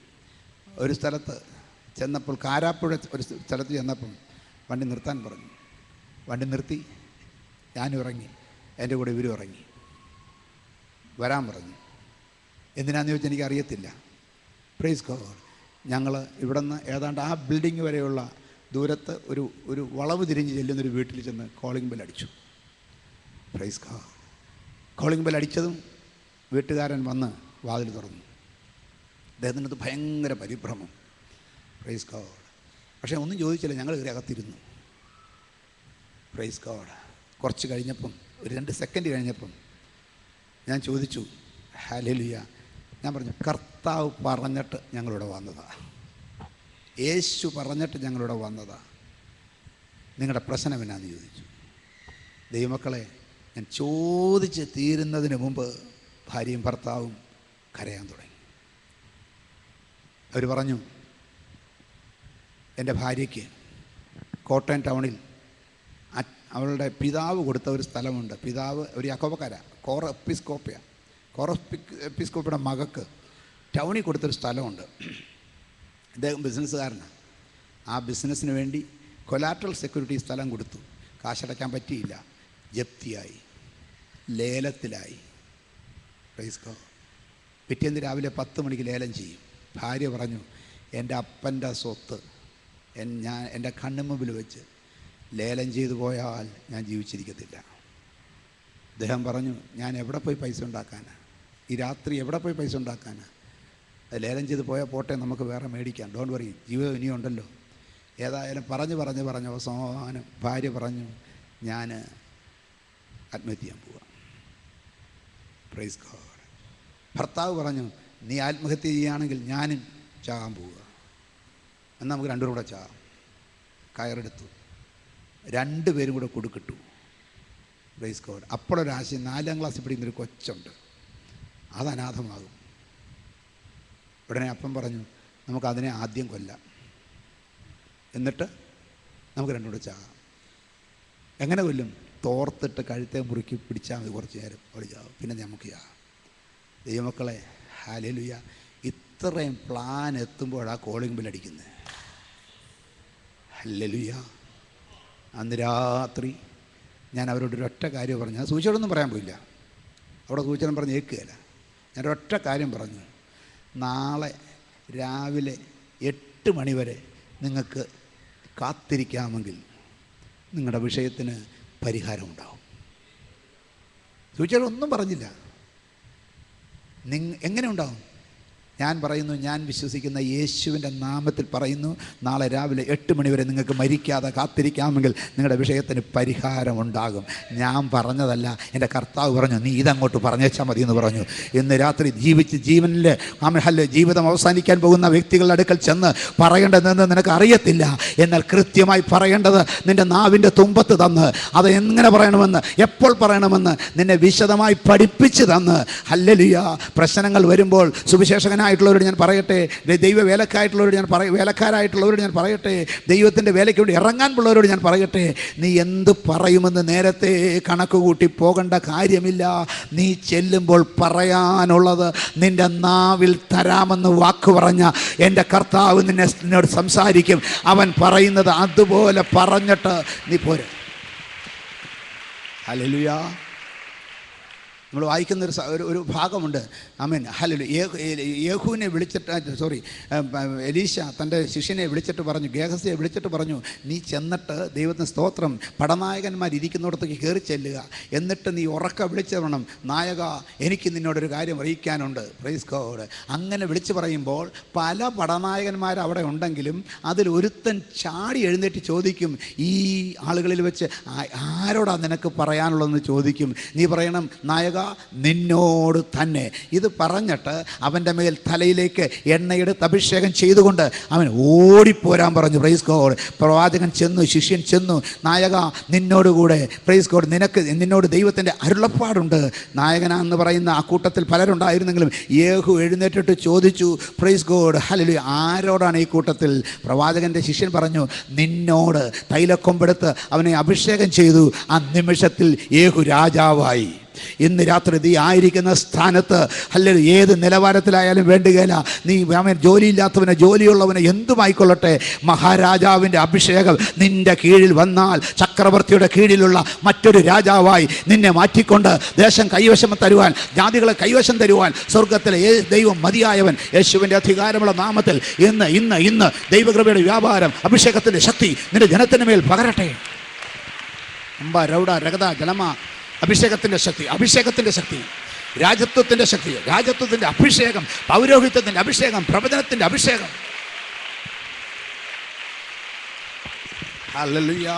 ഒരു സ്ഥലത്ത് ചെന്നപ്പോൾ, കാരാപ്പുഴ ഒരു സ്ഥലത്ത് ചെന്നപ്പം വണ്ടി നിർത്താൻ പറഞ്ഞു. വണ്ടി നിർത്തി. ഞാനും ഇറങ്ങി, എൻ്റെ കൂടെ ഇവരും ഇറങ്ങി. വരാൻ പറഞ്ഞു. എന്തിനാന്ന് ചോദിച്ചാൽ എനിക്കറിയത്തില്ല. Praise God. ഞങ്ങൾ ഇവിടെ നിന്ന് ഏതാണ്ട് ആ ബിൽഡിംഗ് വരെയുള്ള ദൂരത്ത് ഒരു വളവ് തിരിഞ്ഞ് ചെല്ലുന്നൊരു വീട്ടിൽ ചെന്ന് കോളിംഗ് ബെൽ അടിച്ചു. Praise God. കോളിംഗ് ബെൽ അടിച്ചതും വീട്ടുകാരൻ വന്ന് വാതിൽ തുറന്നു. അദ്ദേഹത്തിനകത്ത് ഭയങ്കര പരിഭ്രമം. Praise God. പക്ഷേ ഒന്നും ചോദിച്ചില്ല, ഞങ്ങൾ കയറി അകത്തിരുന്നു. Praise God. കുറച്ച് കഴിഞ്ഞപ്പം, ഒരു 2 സെക്കൻഡ് കഴിഞ്ഞപ്പം ഞാൻ ചോദിച്ചു, ഹല്ലേലൂയ. ഞാൻ പറഞ്ഞു, കർത്താവ് പറഞ്ഞിട്ട് ഞങ്ങളിവിടെ വന്നതാ, യേശു പറഞ്ഞിട്ട് ഞങ്ങളിവിടെ വന്നതാ, നിങ്ങളുടെ പ്രശ്നം എന്നാന്ന് ചോദിച്ചു. ദൈവമക്കളെ, ഞാൻ ചോദിച്ച് തീരുന്നതിന് മുമ്പ് ഭാര്യയും ഭർത്താവും കരയാൻ തുടങ്ങി. അവർ പറഞ്ഞു, എൻ്റെ ഭാര്യയ്ക്ക് കോട്ടയം ടൗണിൽ അവളുടെ പിതാവ് കൊടുത്ത ഒരു സ്ഥലമുണ്ട്. പിതാവ് ഒരു യാക്കോബക്കാര, കോറ എപ്പിസ്കോപ്പയുടെ മകൾക്ക് ടൗണിൽ കൊടുത്തൊരു സ്ഥലമുണ്ട്. അദ്ദേഹം ബിസിനസ്സുകാരനാണ്. ആ ബിസിനസ്സിന് വേണ്ടി കൊലാട്രൽ സെക്യൂരിറ്റി സ്ഥലം കൊടുത്തു. കാശടയ്ക്കാൻ പറ്റിയില്ല, ജപ്തിയായി, ലേലത്തിലായി. Praise God. പിറ്റേന്ന് രാവിലെ 10 മണിക്ക് ലേലം ചെയ്യും. ഭാര്യ പറഞ്ഞു, എൻ്റെ അപ്പൻ്റെ സ്വത്ത് എൻ്റെ കണ്ണുമുമ്പിൽ വെച്ച് ലേലം ചെയ്തു പോയാൽ ഞാൻ ജീവിച്ചിരിക്കത്തില്ല. അദ്ദേഹം പറഞ്ഞു, ഞാൻ എവിടെ പോയി പൈസ ഉണ്ടാക്കാനാ, ഈ രാത്രി എവിടെ പോയി പൈസ ഉണ്ടാക്കാനാ? അത് ലേലം ചെയ്ത് പോയാൽ പോട്ടെ, നമുക്ക് വേറെ മേടിക്കാം, ഡോണ്ട് വറി, ജീവിതം ഇനിയുണ്ടല്ലോ. ഏതായാലും പറഞ്ഞ് അവസാനം ഭാര്യ പറഞ്ഞു, ഞാൻ ആത്മഹത്യ ചെയ്യാൻ പോവാം. Praise God. ഭർത്താവ് പറഞ്ഞു, നീ ആത്മഹത്യ ചെയ്യുകയാണെങ്കിൽ ഞാനും ചാകാൻ പോവുക, എന്നാൽ നമുക്ക് രണ്ടുപേരും കൂടെ ചാകാം. കയറെടുത്തു, 2 പേരും കൂടെ കൊടുക്കിട്ടു. Praise God. അപ്പോഴൊരാശയം, 4ാം ക്ലാസ്സിൽ പഠിക്കുന്നൊരു കൊച്ചുണ്ട്, അത് അനാഥമാകും. ഉടനെ അപ്പം പറഞ്ഞു, നമുക്കതിനെ ആദ്യം കൊല്ലാം, എന്നിട്ട് നമുക്ക് രണ്ടും കൂടെ ചാകാം. എങ്ങനെ കൊല്ലും? തോർത്തിട്ട് കഴുത്തെ മുറുക്കി പിടിച്ചാൽ മതി, കുറച്ച് നേരം അവിടെ ചാകും, പിന്നെ നമുക്ക് ചാകാം. ദൈവമക്കളെ, ഹല്ലേലൂയ. ഇത്രയും പ്ലാൻ എത്തുമ്പോഴാണ് കോളിംഗ് ബെൽ അടിക്കുന്നത്. ഹല്ലേലൂയ. അന്ന് രാത്രി ഞാൻ അവരോട് ഒരൊറ്റ കാര്യം പറഞ്ഞു. ഞാൻ സൂചനയൊന്നും പറയാൻ പോയില്ല, അവിടെ സൂചന പറഞ്ഞ് ഏൽക്കുകയില്ല. ഞാനൊരൊറ്റ കാര്യം പറഞ്ഞു, നാളെ രാവിലെ 8 മണി വരെ നിങ്ങൾക്ക് കാത്തിരിക്കാമെങ്കിൽ നിങ്ങളുടെ വിഷയത്തിന് പരിഹാരമുണ്ടാവും. സൂചന ഒന്നും പറഞ്ഞില്ല. എങ്ങനെ ഉണ്ടാവും? ഞാൻ പറയുന്നു, ഞാൻ വിശ്വസിക്കുന്ന യേശുവിൻ്റെ നാമത്തിൽ പറയുന്നു, നാളെ രാവിലെ 8 മണി വരെ നിങ്ങൾക്ക് മരിക്കാതെ കാത്തിരിക്കാമെങ്കിൽ നിങ്ങളുടെ വിഷയത്തിന് പരിഹാരമുണ്ടാകും. ഞാൻ പറഞ്ഞതല്ല, എൻ്റെ കർത്താവ് പറഞ്ഞു, നീ ഇതങ്ങോട്ട് പറഞ്ഞേച്ചാൽ മതി എന്ന് പറഞ്ഞു. ഇന്ന് രാത്രി ജീവനിൽ ജീവിതം അവസാനിക്കാൻ പോകുന്ന വ്യക്തികളുടെ അടുക്കൽ ചെന്ന് പറയേണ്ടതെന്ന് നിനക്ക് അറിയത്തില്ല. എന്നാൽ കൃത്യമായി പറയേണ്ടത് നിൻ്റെ നാവിൻ്റെ തുമ്പത്ത് തന്ന്, അത് എങ്ങനെ പറയണമെന്ന്, എപ്പോൾ പറയണമെന്ന് നിന്നെ വിശദമായി പഠിപ്പിച്ച് തന്ന്. ഹല്ലേലൂയ. പ്രശ്നങ്ങൾ വരുമ്പോൾ സുവിശേഷകനായിട്ടുള്ളവരോട് ഞാൻ പറയട്ടെ, ദൈവ വേലക്കാരായിട്ടുള്ളവരോട് ഞാൻ പറയട്ടെ, ദൈവത്തിൻ്റെ വേലയ്ക്ക് വേണ്ടി ഇറങ്ങാൻ ഉള്ളവരോട് ഞാൻ പറയട്ടെ, നീ എന്ത് പറയുമെന്ന് നേരത്തെ കണക്ക് കൂട്ടി പോകേണ്ട കാര്യമില്ല. നീ ചെല്ലുമ്പോൾ പറയാനുള്ളത് നിൻ്റെ നാവിൽ തരാമെന്ന് വാക്ക് പറഞ്ഞ എൻ്റെ കർത്താവ് നിന്നോട് സംസാരിക്കും. അവൻ പറയുന്നത് അതുപോലെ പറഞ്ഞിട്ട് നീ പോരെ. ഹല്ലേലൂയ. നമ്മൾ വായിക്കുന്ന ഒരു ഭാഗമുണ്ട്. ആമേൻ. ഹല്ലേലൂയ. യേഹൂവിനെ വിളിച്ചിട്ട്, എലീശ തൻ്റെ ശിഷ്യനെ വിളിച്ചിട്ട് പറഞ്ഞു, ഗേഹസിയെ വിളിച്ചിട്ട് പറഞ്ഞു, നീ ചെന്നിട്ട് ദൈവത്തിന് സ്തോത്രം, പടനായകന്മാരിയ്ക്കുന്നിടത്തേക്ക് കയറി ചെല്ലുക, എന്നിട്ട് നീ ഉറക്ക വിളിച്ചു പറയണം, നായക, എനിക്ക് നിന്നോടൊരു കാര്യം അറിയിക്കാനുണ്ട്. Praise God. അങ്ങനെ വിളിച്ചു പറയുമ്പോൾ പല പടനായകന്മാർ അവിടെ ഉണ്ടെങ്കിലും അതിൽ ഒരുത്തൻ ചാടി എഴുന്നേറ്റ് ചോദിക്കും, ഈ ആളുകളിൽ വെച്ച് ആരോടാ നിനക്ക് പറയാനുള്ളതെന്ന് ചോദിക്കും. നീ പറയണം, നായക, നിന്നോട് തന്നെ. ഇത് പറഞ്ഞിട്ട് അവൻ്റെ മേൽ തലയിലേക്ക് എണ്ണയെടുത്ത് അഭിഷേകം ചെയ്തുകൊണ്ട് അവൻ ഓടിപ്പോരാൻ പറഞ്ഞു. Praise God. പ്രവാചകൻ ചെന്നു, ശിഷ്യൻ ചെന്നു, നായക, നിന്നോടുകൂടെ, പ്രൈസ് ഗോഡ്, നിന്നോട് ദൈവത്തിൻ്റെ അരുളപ്പാടുണ്ട്. നായകനാന്ന് പറയുന്ന ആ കൂട്ടത്തിൽ പലരുണ്ടായിരുന്നെങ്കിലും യേഹൂ എഴുന്നേറ്റിട്ട് ചോദിച്ചു, പ്രൈസ് ഗോഡ്, ഹല്ലേലൂയ, ആരോടാണ് ഈ കൂട്ടത്തിൽ? പ്രവാചകൻ്റെ ശിഷ്യൻ പറഞ്ഞു, നിന്നോട്. തൈലക്കൊമ്പെടുത്ത് അവനെ അഭിഷേകം ചെയ്തു. ആ നിമിഷത്തിൽ യേഹൂ രാജാവായി. ഇന്ന് രാത്രി നീ ആയിരിക്കുന്ന സ്ഥാനത്ത് അല്ലെങ്കിൽ ഏത് നിലവാരത്തിലായാലും വേണ്ടുകയില്ല. നീ അവൻ ജോലിയില്ലാത്തവനെ ജോലിയുള്ളവനെ എന്തുമായിക്കൊള്ളട്ടെ, മഹാരാജാവിൻ്റെ അഭിഷേകം നിന്റെ കീഴിൽ വന്നാൽ ചക്രവർത്തിയുടെ കീഴിലുള്ള മറ്റൊരു രാജാവായി നിന്നെ മാറ്റിക്കൊണ്ട് ദേശം കൈവശം തരുവാൻ, ജാതികളെ കൈവശം തരുവാൻ സ്വർഗത്തിലെ ദൈവം മതിയായവൻ. യേശുവിൻ്റെ അധികാരമുള്ള നാമത്തിൽ ഇന്ന് ഇന്ന് ഇന്ന് ദൈവകൃപയുടെ വ്യാപാരം, അഭിഷേകത്തിൻ്റെ ശക്തി നിന്റെ ജനത്തിന് മേൽ പകരട്ടെ. അമ്പ രൗഡ രഗത ജലമ, അഭിഷേകത്തിൻ്റെ ശക്തി, അഭിഷേകത്തിൻ്റെ ശക്തി, രാജത്വത്തിൻ്റെ ശക്തി, രാജത്വത്തിൻ്റെ അഭിഷേകം, പൗരോഹിത്യത്തിൻ്റെ അഭിഷേകം, പ്രവചനത്തിൻ്റെ അഭിഷേകം. ഹല്ലേലൂയ.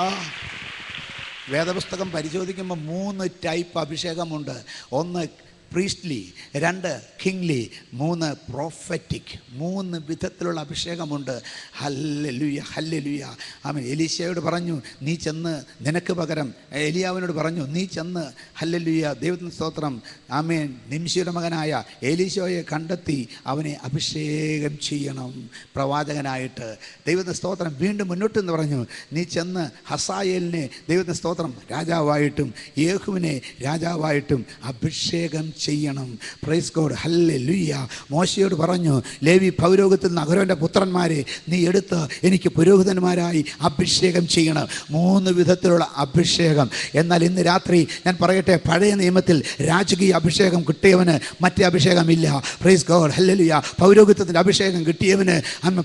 വേദപുസ്തകം പരിശോധിക്കുമ്പോൾ 3 ടൈപ്പ് അഭിഷേകമുണ്ട്. 1 Priestley, 2 kingly, 3 prophetic. 3 വിധത്തിലുള്ള അഭിഷേകമുണ്ട്. Hallelujah, hallelujah. ആമേൻ. എലീശയോട് പറഞ്ഞു നീ ചെന്ന്, നിനക്ക് പകരം എലിയാവിനോട് പറഞ്ഞു നീ ചെന്ന്, ഹല്ലേലൂയ, ദൈവത്തിന് സ്തോത്രം, ആമേൻ, നിംശിയുടെ മകനായ എലീശോയെ കണ്ടെത്തി അവനെ അഭിഷേകം ചെയ്യണം പ്രവാചകനായിട്ട്. ദൈവത്തിന് സ്തോത്രം. വീണ്ടും മുന്നോട്ട് എന്ന് പറഞ്ഞു നീ ചെന്ന് ഹസായേലിനെ, ദൈവത്തിന് സ്തോത്രം, രാജാവായിട്ടും യേഹുവിനെ രാജാവായിട്ടും അഭിഷേകം ചെയ്യണം. Price God, hallelujah. മോശയോട് പറഞ്ഞു ലേവി പൗരോഹിത്യത്തിൽ നിന്ന് അഹരോന്റെ പുത്രന്മാരെ നീ എടുത്ത് എനിക്ക് പുരോഹിതന്മാരായി അഭിഷേകം ചെയ്യണം. 3 വിധത്തിലുള്ള അഭിഷേകം. എന്നാൽ ഇന്ന് രാത്രി ഞാൻ പറയട്ടെ, പഴയ നിയമത്തിൽ രാജകീയ അഭിഷേകം കിട്ടിയവന് മറ്റേ അഭിഷേകമില്ല. പ്രൈസ് ഗോഡ്, ഹല്ലേലൂയ. പൗരോഹിത്യത്തിൻ്റെ അഭിഷേകം കിട്ടിയവന്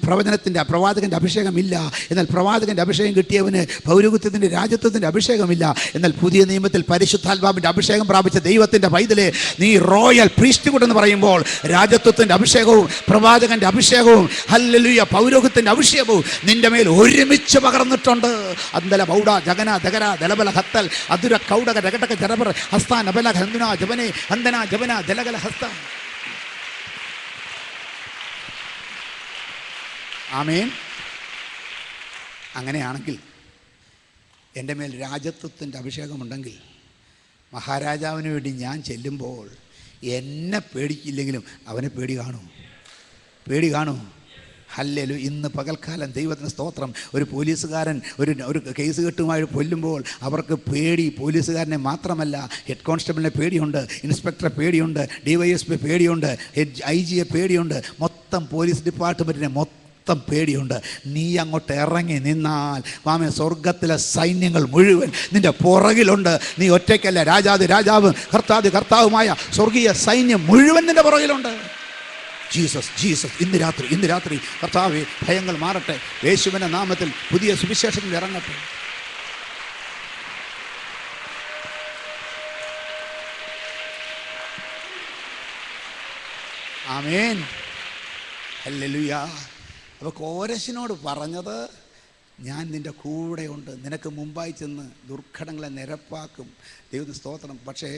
പ്രവചനത്തിൻ്റെ, പ്രവാചകൻ്റെ അഭിഷേകമില്ല. എന്നാൽ പ്രവാചകൻ്റെ അഭിഷേകം കിട്ടിയവന് പൗരോഹിത്യത്തിൻ്റെ, രാജത്വത്തിൻ്റെ അഭിഷേകമില്ല. എന്നാൽ പുതിയ നിയമത്തിൽ പരിശുദ്ധാത്മാവിൻ്റെ അഭിഷേകം പ്രാപിച്ച ദൈവത്തിൻ്റെ പൈതലെ, നീ റോയൽ പ്രീസ്റ്റ്ഹുഡ് എന്ന് പറയുമ്പോൾ രാജത്വത്തിൻ്റെ അഭിഷേകവും പ്രവാചകൻ്റെ അഭിഷേകവും, ഹല്ലേലൂയ, പൗരോഹിത്യത്തിൻ്റെ അഭിഷേകവും നിന്റെ മേൽ ഒരുമിച്ച് പകർന്നിട്ടുണ്ട്. അന്തല ബൗഡ ജഗന ദഗര ദലബല ഹത്തൽ അതുര കൗഡക രകടക ജരബർ ഹസ്ത നബല ഹന്ദന ജവനെ ഹന്ദന ജവന ദലഗല ഹസ്ത. ആമേൻ. അങ്ങനെയാണെങ്കിൽ എൻ്റെ മേൽ രാജത്വത്തിൻ്റെ അഭിഷേകമുണ്ടെങ്കിൽ മഹാരാജാവിന് വേണ്ടി ഞാൻ ചെല്ലുമ്പോൾ എന്നെ പേടിക്കില്ലെങ്കിലും അവനെ പേടി കാണും, പേടി കാണും. ഹല്ലേലൂയ. ഇന്ന് പകൽക്കാലം ദൈവത്തിന് സ്തോത്രം. ഒരു പോലീസുകാരൻ ഒരു കേസ് കെട്ടുമായി കൊല്ലുമ്പോൾ അവർക്ക് പേടി പോലീസുകാരനെ മാത്രമല്ല, ഹെഡ് കോൺസ്റ്റബിളിനെ പേടിയുണ്ട്, ഇൻസ്പെക്ടറെ പേടിയുണ്ട്, DYSP പേടിയുണ്ട്, IG പേടിയുണ്ട്, മൊത്തം പോലീസ് ഡിപ്പാർട്ട്മെൻറ്റിനെ മൊത്തം പേടിയുണ്ട്. നീ അങ്ങോട്ട് ഇറങ്ങി നിന്നാൽ മാമേ സ്വർഗത്തിലെ സൈന്യങ്ങൾ മുഴുവൻ നിന്റെ പുറകിലുണ്ട്. നീ ഒറ്റയ്ക്കല്ല, രാജാതി രാജാവും കർത്താതി കർത്താവുമായ സ്വർഗീയ സൈന്യം മുഴുവൻ നിന്റെ പുറകിലുണ്ട്. Jesus, Jesus. ഇന്ന് രാത്രി കർത്താവേ, ഭയങ്ങൾ മാറട്ടെ. യേശുവിൻ്റെ നാമത്തിൽ പുതിയ സുവിശേഷത്തിൽ ഇറങ്ങട്ടെ. ആമേൻ, ഹല്ലേലൂയ. അപ്പോൾ കോരശിനോട് പറഞ്ഞത്, ഞാൻ നിൻ്റെ കൂടെയുണ്ട്, നിനക്ക് മുമ്പായി ചെന്ന് ദുർഘടങ്ങളെ നിരപ്പാക്കും. ദൈവത്തിന് സ്തോത്രം. പക്ഷേ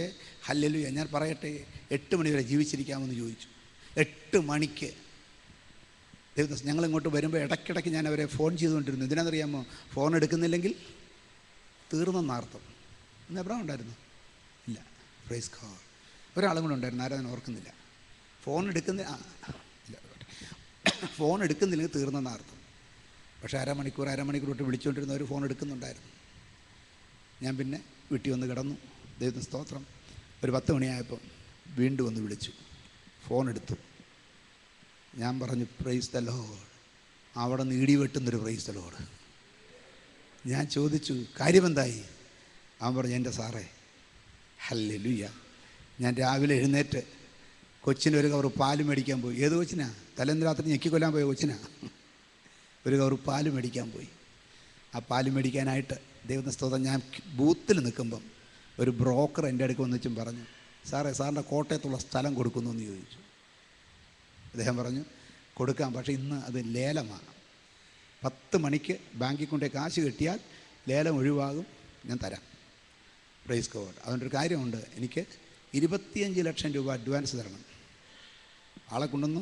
ഹല്ലേലൂയ, ഞാൻ പറയട്ടെ, 8 മണി വരെ ജീവിച്ചിരിക്കാമെന്ന് ചോദിച്ചു. 8 മണിക്ക് ദൈവത്തിന്, ഞങ്ങളിങ്ങോട്ട് വരുമ്പോൾ ഇടയ്ക്കിടയ്ക്ക് ഞാൻ അവരെ ഫോൺ ചെയ്തുകൊണ്ടിരുന്നു. ഇതിനെന്നറിയാമോ? ഫോൺ എടുക്കുന്നില്ലെങ്കിൽ തീർന്നെന്നർത്ഥം. ഇന്ന് എവിടെ ഉണ്ടായിരുന്നു? ഇല്ല. Praise God. ഒരാളും കൂടെ ഉണ്ടായിരുന്നു, ആരാധന ഓർക്കുന്നില്ല. ഫോൺ എടുക്കുന്നില്ലെങ്കിൽ തീർന്നെന്നർത്ഥം. പക്ഷേ അരമണിക്കൂർ തൊട്ട് വിളിച്ചുകൊണ്ടിരുന്നവർ ഫോൺ എടുക്കുന്നുണ്ടായിരുന്നു. ഞാൻ പിന്നെ വീട്ടിൽ വന്ന് കിടന്നു. ദൈവത്തിന് സ്തോത്രം. ഒരു 10 മണിയായപ്പം വീണ്ടും ഒന്ന് വിളിച്ചു, ഫോൺ എടുത്തു. ഞാൻ പറഞ്ഞു പ്രൈസ് ദ ലോർഡ്. അവിടെ നിന്ന് ഇടി വെട്ടുന്നൊരു പ്രൈസ് ദ ലോർഡ്. ഞാൻ ചോദിച്ചു കാര്യമെന്തായി? അവൻ പറഞ്ഞു, എൻ്റെ സാറേ, ഹല്ലേലൂയ, ഞാൻ രാവിലെ എഴുന്നേറ്റ് കൊച്ചിന് ഒരു കവർ പാല് മേടിക്കാൻ പോയി. ഏത് കൊച്ചിനാ? തലേന്ന് രാത്രി ഞെക്കിക്കൊല്ലാൻ പോയ കൊച്ചിനാ. ഒരു കവർ പാല് മേടിക്കാൻ പോയി. ആ പാല് മേടിക്കാനായിട്ട് ദൈവത്തിന് സ്തോത്രം, ഞാൻ ബൂത്തിൽ നിൽക്കുമ്പം ഒരു ബ്രോക്കർ എൻ്റെ അടുക്ക് വന്നിച്ചും പറഞ്ഞു, സാറേ, സാറിൻ്റെ കോട്ടയത്തുള്ള സ്ഥലം കൊടുക്കുന്നു എന്ന് ചോദിച്ചു. അദ്ദേഹം പറഞ്ഞു കൊടുക്കാം, പക്ഷേ ഇന്ന് അത് ലേലമാണ്. 10 മണിക്ക് ബാങ്കിൽ കൊണ്ടേ കാശ് കിട്ടിയാൽ ലേലം ഒഴിവാകും, ഞാൻ തരാം. Praise God. അതുകൊണ്ടൊരു കാര്യമുണ്ട്, എനിക്ക് 25 ലക്ഷം രൂപ അഡ്വാൻസ് തരണം. ആളെ കൊണ്ടുവന്നു,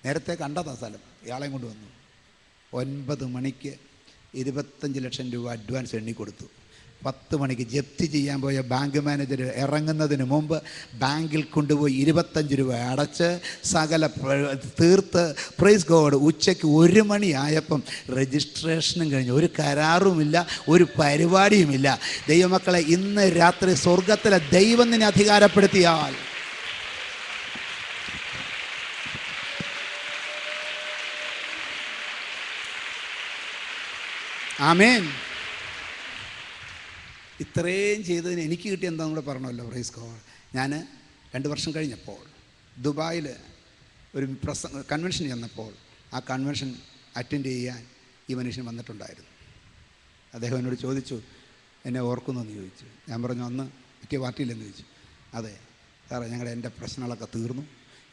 നേരത്തെ കണ്ടതാ സ്ഥലം, ഇയാളെയും കൊണ്ടുവന്നു. 9 മണിക്ക് 25 ലക്ഷം രൂപ അഡ്വാൻസ് എണ്ണിക്കൊടുത്തു. 10 മണിക്ക് ജപ്തി ചെയ്യാൻ പോയ ബാങ്ക് മാനേജർ ഇറങ്ങുന്നതിന് മുമ്പ് ബാങ്കിൽ കൊണ്ടുപോയി 25 രൂപ അടച്ച് സകല തീർത്ത് പ്രൈസ് ഗോഡ് ഉച്ചയ്ക്ക് 1 മണിയായപ്പം രജിസ്ട്രേഷനും കഴിഞ്ഞു. ഒരു കരാറുമില്ല, ഒരു പരിപാടിയുമില്ല. ദൈവമക്കളെ, ഇന്ന് രാത്രി സ്വർഗത്തിലെ ദൈവം നിന്നെ അധികാരപ്പെടുത്തിയാൽ ആമേൻ. ഇത്രയും ചെയ്തതിന് എനിക്ക് കിട്ടിയ എന്താണെന്ന് കൂടെ പറഞ്ഞല്ലോ. Praise God. ഞാൻ 2 വർഷം കഴിഞ്ഞപ്പോൾ ദുബായിൽ ഒരു കൺവെൻഷൻ ചെന്നപ്പോൾ ആ കൺവെൻഷൻ അറ്റൻഡ് ചെയ്യാൻ ഈ മനുഷ്യൻ വന്നിട്ടുണ്ടായിരുന്നു. അദ്ദേഹം എന്നോട് ചോദിച്ചു, എന്നെ ഓർക്കുന്നെന്ന് ചോദിച്ചു. ഞാൻ പറഞ്ഞു, അന്ന് മറ്റേ പാർട്ടിയില്ലെന്ന് ചോദിച്ചു. അതെ സാറേ, എൻ്റെ പ്രശ്നങ്ങളൊക്കെ തീർന്നു,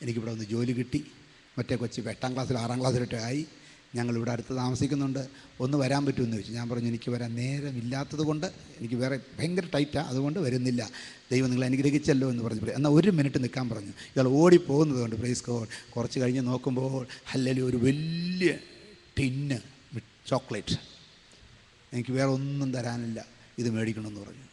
എനിക്കിവിടെ ഒന്ന് ജോലി കിട്ടി, മറ്റേ കൊച്ചി 8ാം ക്ലാസ്സിൽ 6ാം ക്ലാസ്സിലൊക്കെ ആയി, ഞങ്ങളിവിടെ അടുത്ത് താമസിക്കുന്നുണ്ട്, ഒന്ന് വരാൻ പറ്റുമെന്ന് ചോദിച്ചു. ഞാൻ പറഞ്ഞു, എനിക്ക് വരാൻ നേരമില്ലാത്തത് കൊണ്ട്, എനിക്ക് വേറെ ഭയങ്കര ടൈറ്റാണ്, അതുകൊണ്ട് വരുന്നില്ല, ദൈവം നിങ്ങളെ അനുഗ്രഹിച്ചല്ലോ എന്ന് പറഞ്ഞു. എന്നാൽ 1 മിനിറ്റ് നിൽക്കാൻ പറഞ്ഞു. ഇയാൾ ഓടിപ്പോകുന്നത് കൊണ്ട് പ്രൈസ് ഗോഡ്. കുറച്ച് കഴിഞ്ഞ് നോക്കുമ്പോൾ ഹല്ലേലൂയ ഒരു വലിയ ടിന്ന് ചോക്ലേറ്റ്, എനിക്ക് വേറെ ഒന്നും തരാനില്ല, ഇത് മേടിക്കണമെന്ന് പറഞ്ഞു.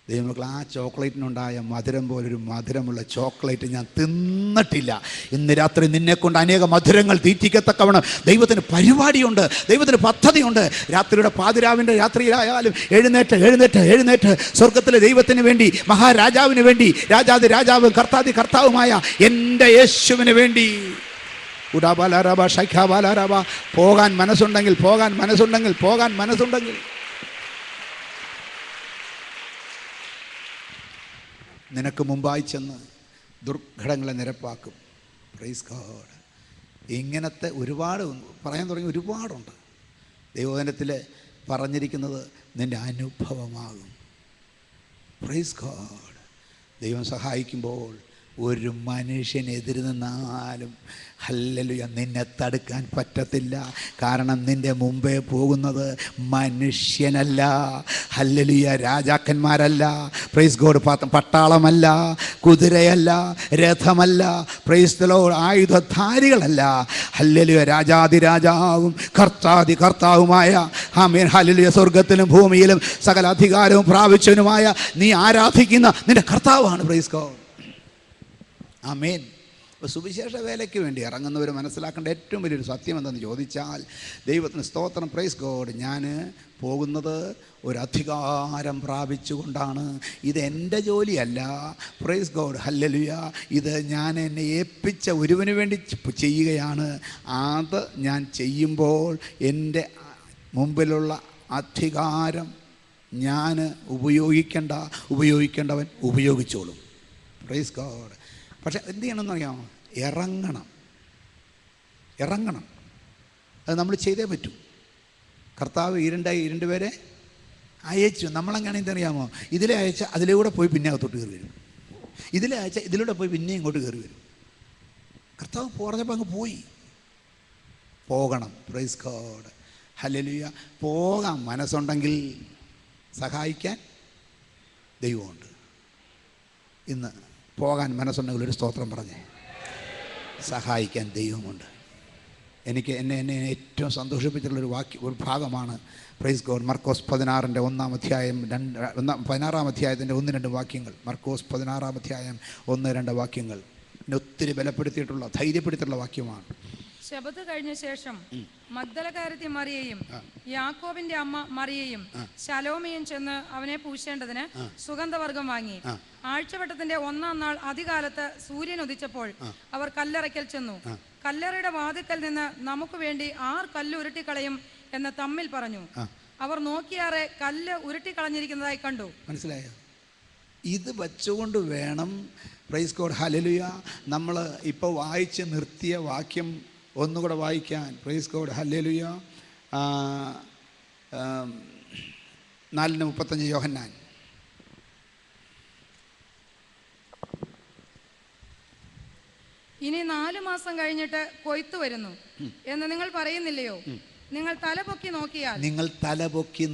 ദൈവമക്കൾ, ആ ചോക്ലേറ്റിനുണ്ടായ മധുരം പോലൊരു മധുരമുള്ള ചോക്ലേറ്റ് ഞാൻ തിന്നിട്ടില്ല. ഇന്ന് രാത്രി നിന്നെക്കൊണ്ട് അനേക മധുരങ്ങൾ തീറ്റിക്കത്തക്കവണ്ണം ദൈവത്തിന് പരിപാടിയുണ്ട്, ദൈവത്തിന് പദ്ധതിയുണ്ട്. രാത്രിയുടെ പാതിരാവിൻ്റെ രാത്രിയിലായാലും എഴുന്നേറ്റ് സ്വർഗത്തിലെ ദൈവത്തിന് വേണ്ടി, മഹാരാജാവിന് വേണ്ടി, രാജാതി രാജാവും കർത്താതി കർത്താവുമായ എൻ്റെ യേശുവിന് വേണ്ടി ഉടാബാലാരാബ ഷൈഖാബാലാരാബ പോകാൻ മനസ്സുണ്ടെങ്കിൽ നിനക്ക് മുമ്പായി ചെന്ന് ദുർഘടങ്ങളെ നിരപ്പാക്കും. Praise God. ഇങ്ങനത്തെ ഒരുപാട് പറയാൻ തുടങ്ങി ഒരുപാടുണ്ട്. ദൈവവചനത്തിൽ പറഞ്ഞിരിക്കുന്നത് നിൻ്റെ അനുഭവമാകും. Praise God. ദൈവം സഹായിക്കുമ്പോൾ ഒരു മനുഷ്യനെതിര് നിന്നാലും ഹല്ലേലൂയ നിന്നെ തടുക്കാൻ പറ്റത്തില്ല. കാരണം നിൻ്റെ മുമ്പേ പോകുന്നത് മനുഷ്യനല്ല, ഹല്ലേലൂയ രാജാക്കന്മാരല്ല, പ്രൈസ് ഗോഡ്, പട്ടാളമല്ല, കുതിരയല്ല, രഥമല്ല, പ്രൈസ് ദി ലോർഡ്, ആയുധധാരികളല്ല, ഹല്ലേലൂയ രാജാതിരാജാവും കർത്താതി കർത്താവുമായ ആമേൻ ഹല്ലേലൂയ സ്വർഗത്തിലും ഭൂമിയിലും സകല അധികാരവും പ്രാപിച്ചവനുമായ നീ ആരാധിക്കുന്ന നിൻ്റെ കർത്താവാണ്. Praise God. ആമേൻ. അപ്പോൾ സുവിശേഷ വേലയ്ക്ക് വേണ്ടി ഇറങ്ങുന്നവർ മനസ്സിലാക്കേണ്ട ഏറ്റവും വലിയൊരു സത്യം എന്തെന്ന് ചോദിച്ചാൽ, ദൈവത്തിന് സ്തോത്രം, പ്രൈസ് ഗോഡ്, ഞാൻ പോകുന്നത് ഒരു അധികാരം പ്രാപിച്ചുകൊണ്ടാണ്. ഇത് എൻ്റെ ജോലിയല്ല, പ്രൈസ് ഗോഡ്, ഹല്ലേലൂയ, ഇത് ഞാൻ എന്നെ ഏൽപ്പിച്ച ഒരുവന് വേണ്ടി ചെയ്യുകയാണ്. അത് ഞാൻ ചെയ്യുമ്പോൾ എൻ്റെ മുമ്പിലുള്ള അധികാരം ഞാൻ ഉപയോഗിക്കേണ്ടവൻ ഉപയോഗിച്ചോളും. Praise God. പക്ഷെ എന്ത് ചെയ്യണമെന്ന് അറിയാമോ? ഇറങ്ങണം. അത് നമ്മൾ ചെയ്തേ പറ്റൂ. കർത്താവ് 2 പേരെ അയച്ചു. നമ്മളെങ്ങനെ എന്തറിയാമോ? ഇതിലെ അയച്ച അതിലൂടെ പോയി പിന്നെ അകത്തോട്ട് കയറി വരും, ഇതിലെ അയച്ച ഇതിലൂടെ പോയി പിന്നെ ഇങ്ങോട്ട് കയറി വരും. കർത്താവ് പറഞ്ഞപ്പോൾ അങ്ങ് പോകണം. Price God. ഹല്ലേലൂയ. പോകാൻ മനസ്സുണ്ടെങ്കിൽ സഹായിക്കാൻ ദൈവമുണ്ട്. ഇന്ന് പോകാൻ മനസ്സുണ്ടെങ്കിൽ ഒരു സ്തോത്രം പറഞ്ഞേ. സഹായിക്കാൻ ദൈവമുണ്ട്. എന്നെ ഏറ്റവും സന്തോഷിപ്പിച്ചിട്ടുള്ളൊരു ഒരു ഭാഗമാണ് പ്രൈസ് ഗോഡ് മർക്കോസ് 16-ന്റെ 1-ാം അധ്യായം 16-ാം അധ്യായത്തിൻ്റെ 1-2 വാക്യങ്ങൾ. മർക്കോസ് 16-ാം അധ്യായം 1-2 വാക്യങ്ങൾ എന്നെ ഒത്തിരി ബലപ്പെടുത്തിയിട്ടുള്ള, ധൈര്യപ്പെടുത്തിയിട്ടുള്ള വാക്യമാണ്. ശബത്ത് കഴിഞ്ഞ ശേഷം മഗ്ദലക്കാരത്തി മറിയയും യാക്കോബിന്റെ അമ്മ മറിയയും ശലോമിയും ചെന്ന് അവനെ പൂശേണ്ടതിന് സുഗന്ധവർഗം വാങ്ങി. ആഴ്ചവട്ടത്തിന്റെ 1-ാം നാൾ അതികാലത്ത് സൂര്യൻ ഉദിച്ചപ്പോൾ അവർ കല്ലറയ്ക്കൽ ചെന്നു. കല്ലറയുടെ വാതിക്കൽ നിന്ന് നമുക്ക് വേണ്ടി 6 കല്ല് ഉരുട്ടിക്കളയും എന്ന് തമ്മിൽ പറഞ്ഞു. അവർ നോക്കിയാറെ കല്ല് ഉരുട്ടിക്കളഞ്ഞിരിക്കുന്നതായി കണ്ടു. മനസ്സിലായോ? ഇത് വച്ചുകൊണ്ട് വേണം പ്രൈസ് ഗോഡ് ഹല്ലേലൂയ നമ്മൾ ഇപ്പോൾ വായിച്ച് നിർത്തിയ വാക്യം ഒന്നുകൂടെ വായിക്കാൻ. Price God hallelujah. 4:35 യോഹന്നാൻ. ഇനി 4 മാസം കഴിഞ്ഞിട്ട് കൊയ്ത്തു വരുന്നു എന്ന് നിങ്ങൾ പറയുന്നില്ലയോ? നിങ്ങൾ തലപൊക്കി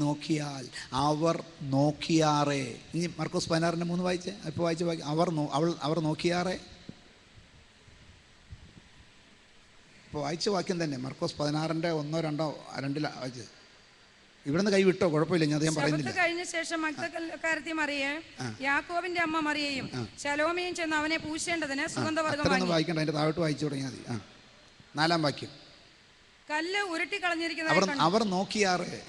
നോക്കിയാൽ അവർ നോക്കിയാറേ. ഇനി മർക്കോസ് 16-3 വായിച്ചേ. ഇപ്പോൾ വായിച്ച അവർ നോക്കിയാറേ. ഇപ്പോൾ വായിച്ച വാക്യം തന്നെ മർക്കോസ് 16-ന്റെ 1-2 വായിച്ചത്. ഇവിടുന്ന് കൈ വിട്ടോ, കുഴപ്പമില്ല, ഞാൻ ശബത്ത് പറയുന്നില്ല. കഴിഞ്ഞ ശേഷം മഗ്ദലക്കാരത്തി മറിയെ യാക്കോബിന്റെ അമ്മ മറിയയും ശലോമയും ചെന്ന് അവനെ പൂശേണ്ടതിന് സുഗന്ധവർഗ്ഗം അത്രയൊന്നും വാങ്ങി. വായിക്കണ്ട, അതിന്റെ താഴോട്ട് വായിച്ചു തുടങ്ങിയാൽ മതി. 4-ാം വാക്യം. കല്ല് ഉരുട്ടി കളഞ്ഞിരിക്കുന്നതായി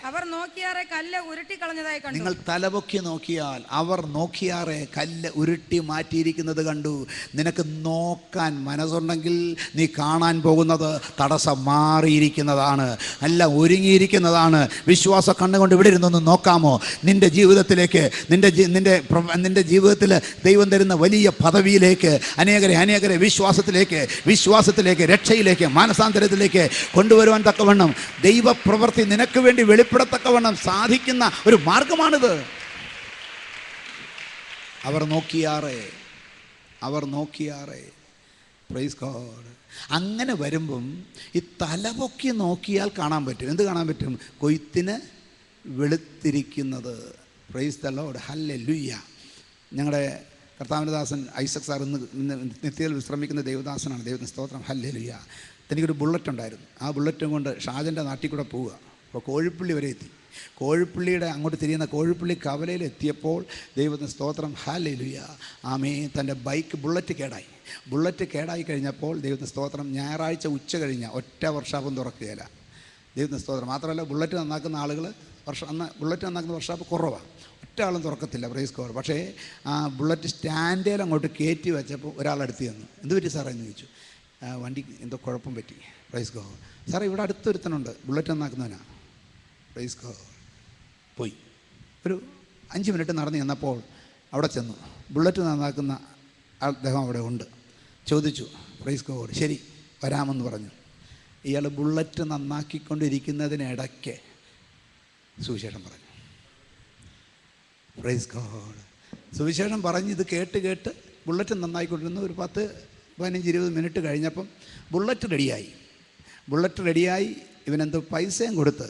അവർ നോക്കിയാറെ കല്ല് ഉരുട്ടി കളഞ്ഞതായി കണ്ടു. നിങ്ങൾ തലപൊക്കി നോക്കിയാൽ അവർ നോക്കിയാറെ കല്ല് ഉരുട്ടി മാറ്റിയിരിക്കുന്നത് കണ്ടു. നിനക്ക് നോക്കാൻ മനസ്സുണ്ടെങ്കിൽ നീ കാണാൻ പോകുന്നത് തടസ്സം മാറിയിരിക്കുന്നതാണ്, അല്ല ഒരുങ്ങിയിരിക്കുന്നതാണ്. വിശ്വാസ കണ്ണുകൊണ്ട് ഇവിടെ ഇരുന്നൊന്ന് നോക്കാമോ? നിന്റെ ജീവിതത്തിലേക്ക്, നിന്റെ ജീവിതത്തിൽ ദൈവം തരുന്ന വലിയ പദവിയിലേക്ക് അനേകരെ വിശ്വാസത്തിലേക്ക് രക്ഷയിലേക്ക് മാനസാന്തരത്തിലേക്ക് കൊണ്ടുവരുവാൻ തക്കവണ്ണം ദൈവപ്രവൃത്തി നിനക്ക് വേണ്ടി വെളിപ്പെടത്തക്കവണ്ണം സാധിക്കുന്ന ഒരു മാർഗമാണിത്. അവർ നോക്കിയാറേ പ്രൈസ് ഗോഡ്. അങ്ങനെ വരുമ്പം ഈ തലപൊക്കി നോക്കിയാൽ കാണാൻ പറ്റും. എന്ത് കാണാൻ പറ്റും? കൊയ്ത്തിന് വെളുത്തിരിക്കുന്നത്. പ്രൈസ് ദ ലോർഡ്, ഹല്ലേലൂയ. ഞങ്ങളുടെ കർത്താവിൻ്റെ ദാസൻ ഐസക് സാർ ഇന്ന് നിത്യയിൽ വിശ്രമിക്കുന്ന ദൈവദാസനാണ്. ദൈവത്തിന് സ്തോത്രം, ഹല്ലേലൂയ. എനിക്കൊരു ബുള്ളറ്റ് ഉണ്ടായിരുന്നു. ആ ബുള്ളറ്റും കൊണ്ട് ഷാജൻ്റെ നാട്ടിൽ കൂടെ പോവുക. അപ്പോൾ കോഴിപ്പള്ളി വരെ എത്തി. കോഴിപ്പള്ളിയുടെ അങ്ങോട്ട് തിരിയുന്ന കോഴിപ്പള്ളി കവലയിൽ എത്തിയപ്പോൾ ദൈവത്തിന് സ്തോത്രം, ഹല്ലേലൂയ, ആമേൻ. തൻ്റെ ബുള്ളറ്റ് കേടായി കഴിഞ്ഞപ്പോൾ ദൈവത്തിന് സ്തോത്രം, ഞായറാഴ്ച ഉച്ച കഴിഞ്ഞ ഒറ്റ വർക്ക്ഷോപ്പും തുറക്കുകയില്ല. ദൈവത്തിന് സ്തോത്രം. മാത്രമല്ല ബുള്ളറ്റ് നന്നാക്കുന്ന ആളുകൾ അന്ന് ബുള്ളറ്റ് നന്നാക്കുന്ന വർക്ക്ഷോപ്പ് കുറവാണ്, ഒറ്റ ആളും തുറക്കത്തില്ല. Praise God. പക്ഷേ ആ ബുള്ളറ്റ് സ്റ്റാൻഡിൽ അങ്ങോട്ട് കയറ്റി വെച്ചപ്പോൾ ഒരാളടുത്ത് ചെന്നു. എന്ത് പറ്റി സാറേ എന്ന് ചോദിച്ചു. വണ്ടി എന്തോ കുഴപ്പം പറ്റി. Praise God. സാറേ ഇവിടെ അടുത്തൊരുത്തനുണ്ട്, ബുള്ളറ്റ് നന്നാക്കുന്നവനാണ്. Praise God. പോയി ഒരു 5 മിനിറ്റ് നടന്ന് ചെന്നപ്പോൾ അവിടെ ചെന്നു. ബുള്ളറ്റ് നന്നാക്കുന്ന അദ്ദേഹം അവിടെ ഉണ്ട്. ചോദിച്ചു, പ്രൈസ് ഗോഡ്, ശരി വരാമെന്ന് പറഞ്ഞു. ഇയാൾ ബുള്ളറ്റ് നന്നാക്കിക്കൊണ്ടിരിക്കുന്നതിനിടയ്ക്ക് സുവിശേഷം പറഞ്ഞു. Praise God. സുവിശേഷം പറഞ്ഞ് ഇത് കേട്ട് ബുള്ളറ്റ് നന്നായിക്കൊണ്ടിരുന്ന ഒരു 10-15-20 മിനിറ്റ് കഴിഞ്ഞപ്പം ബുള്ളറ്റ് റെഡിയായി. ഇവനെന്തോ പൈസയും കൊടുത്ത്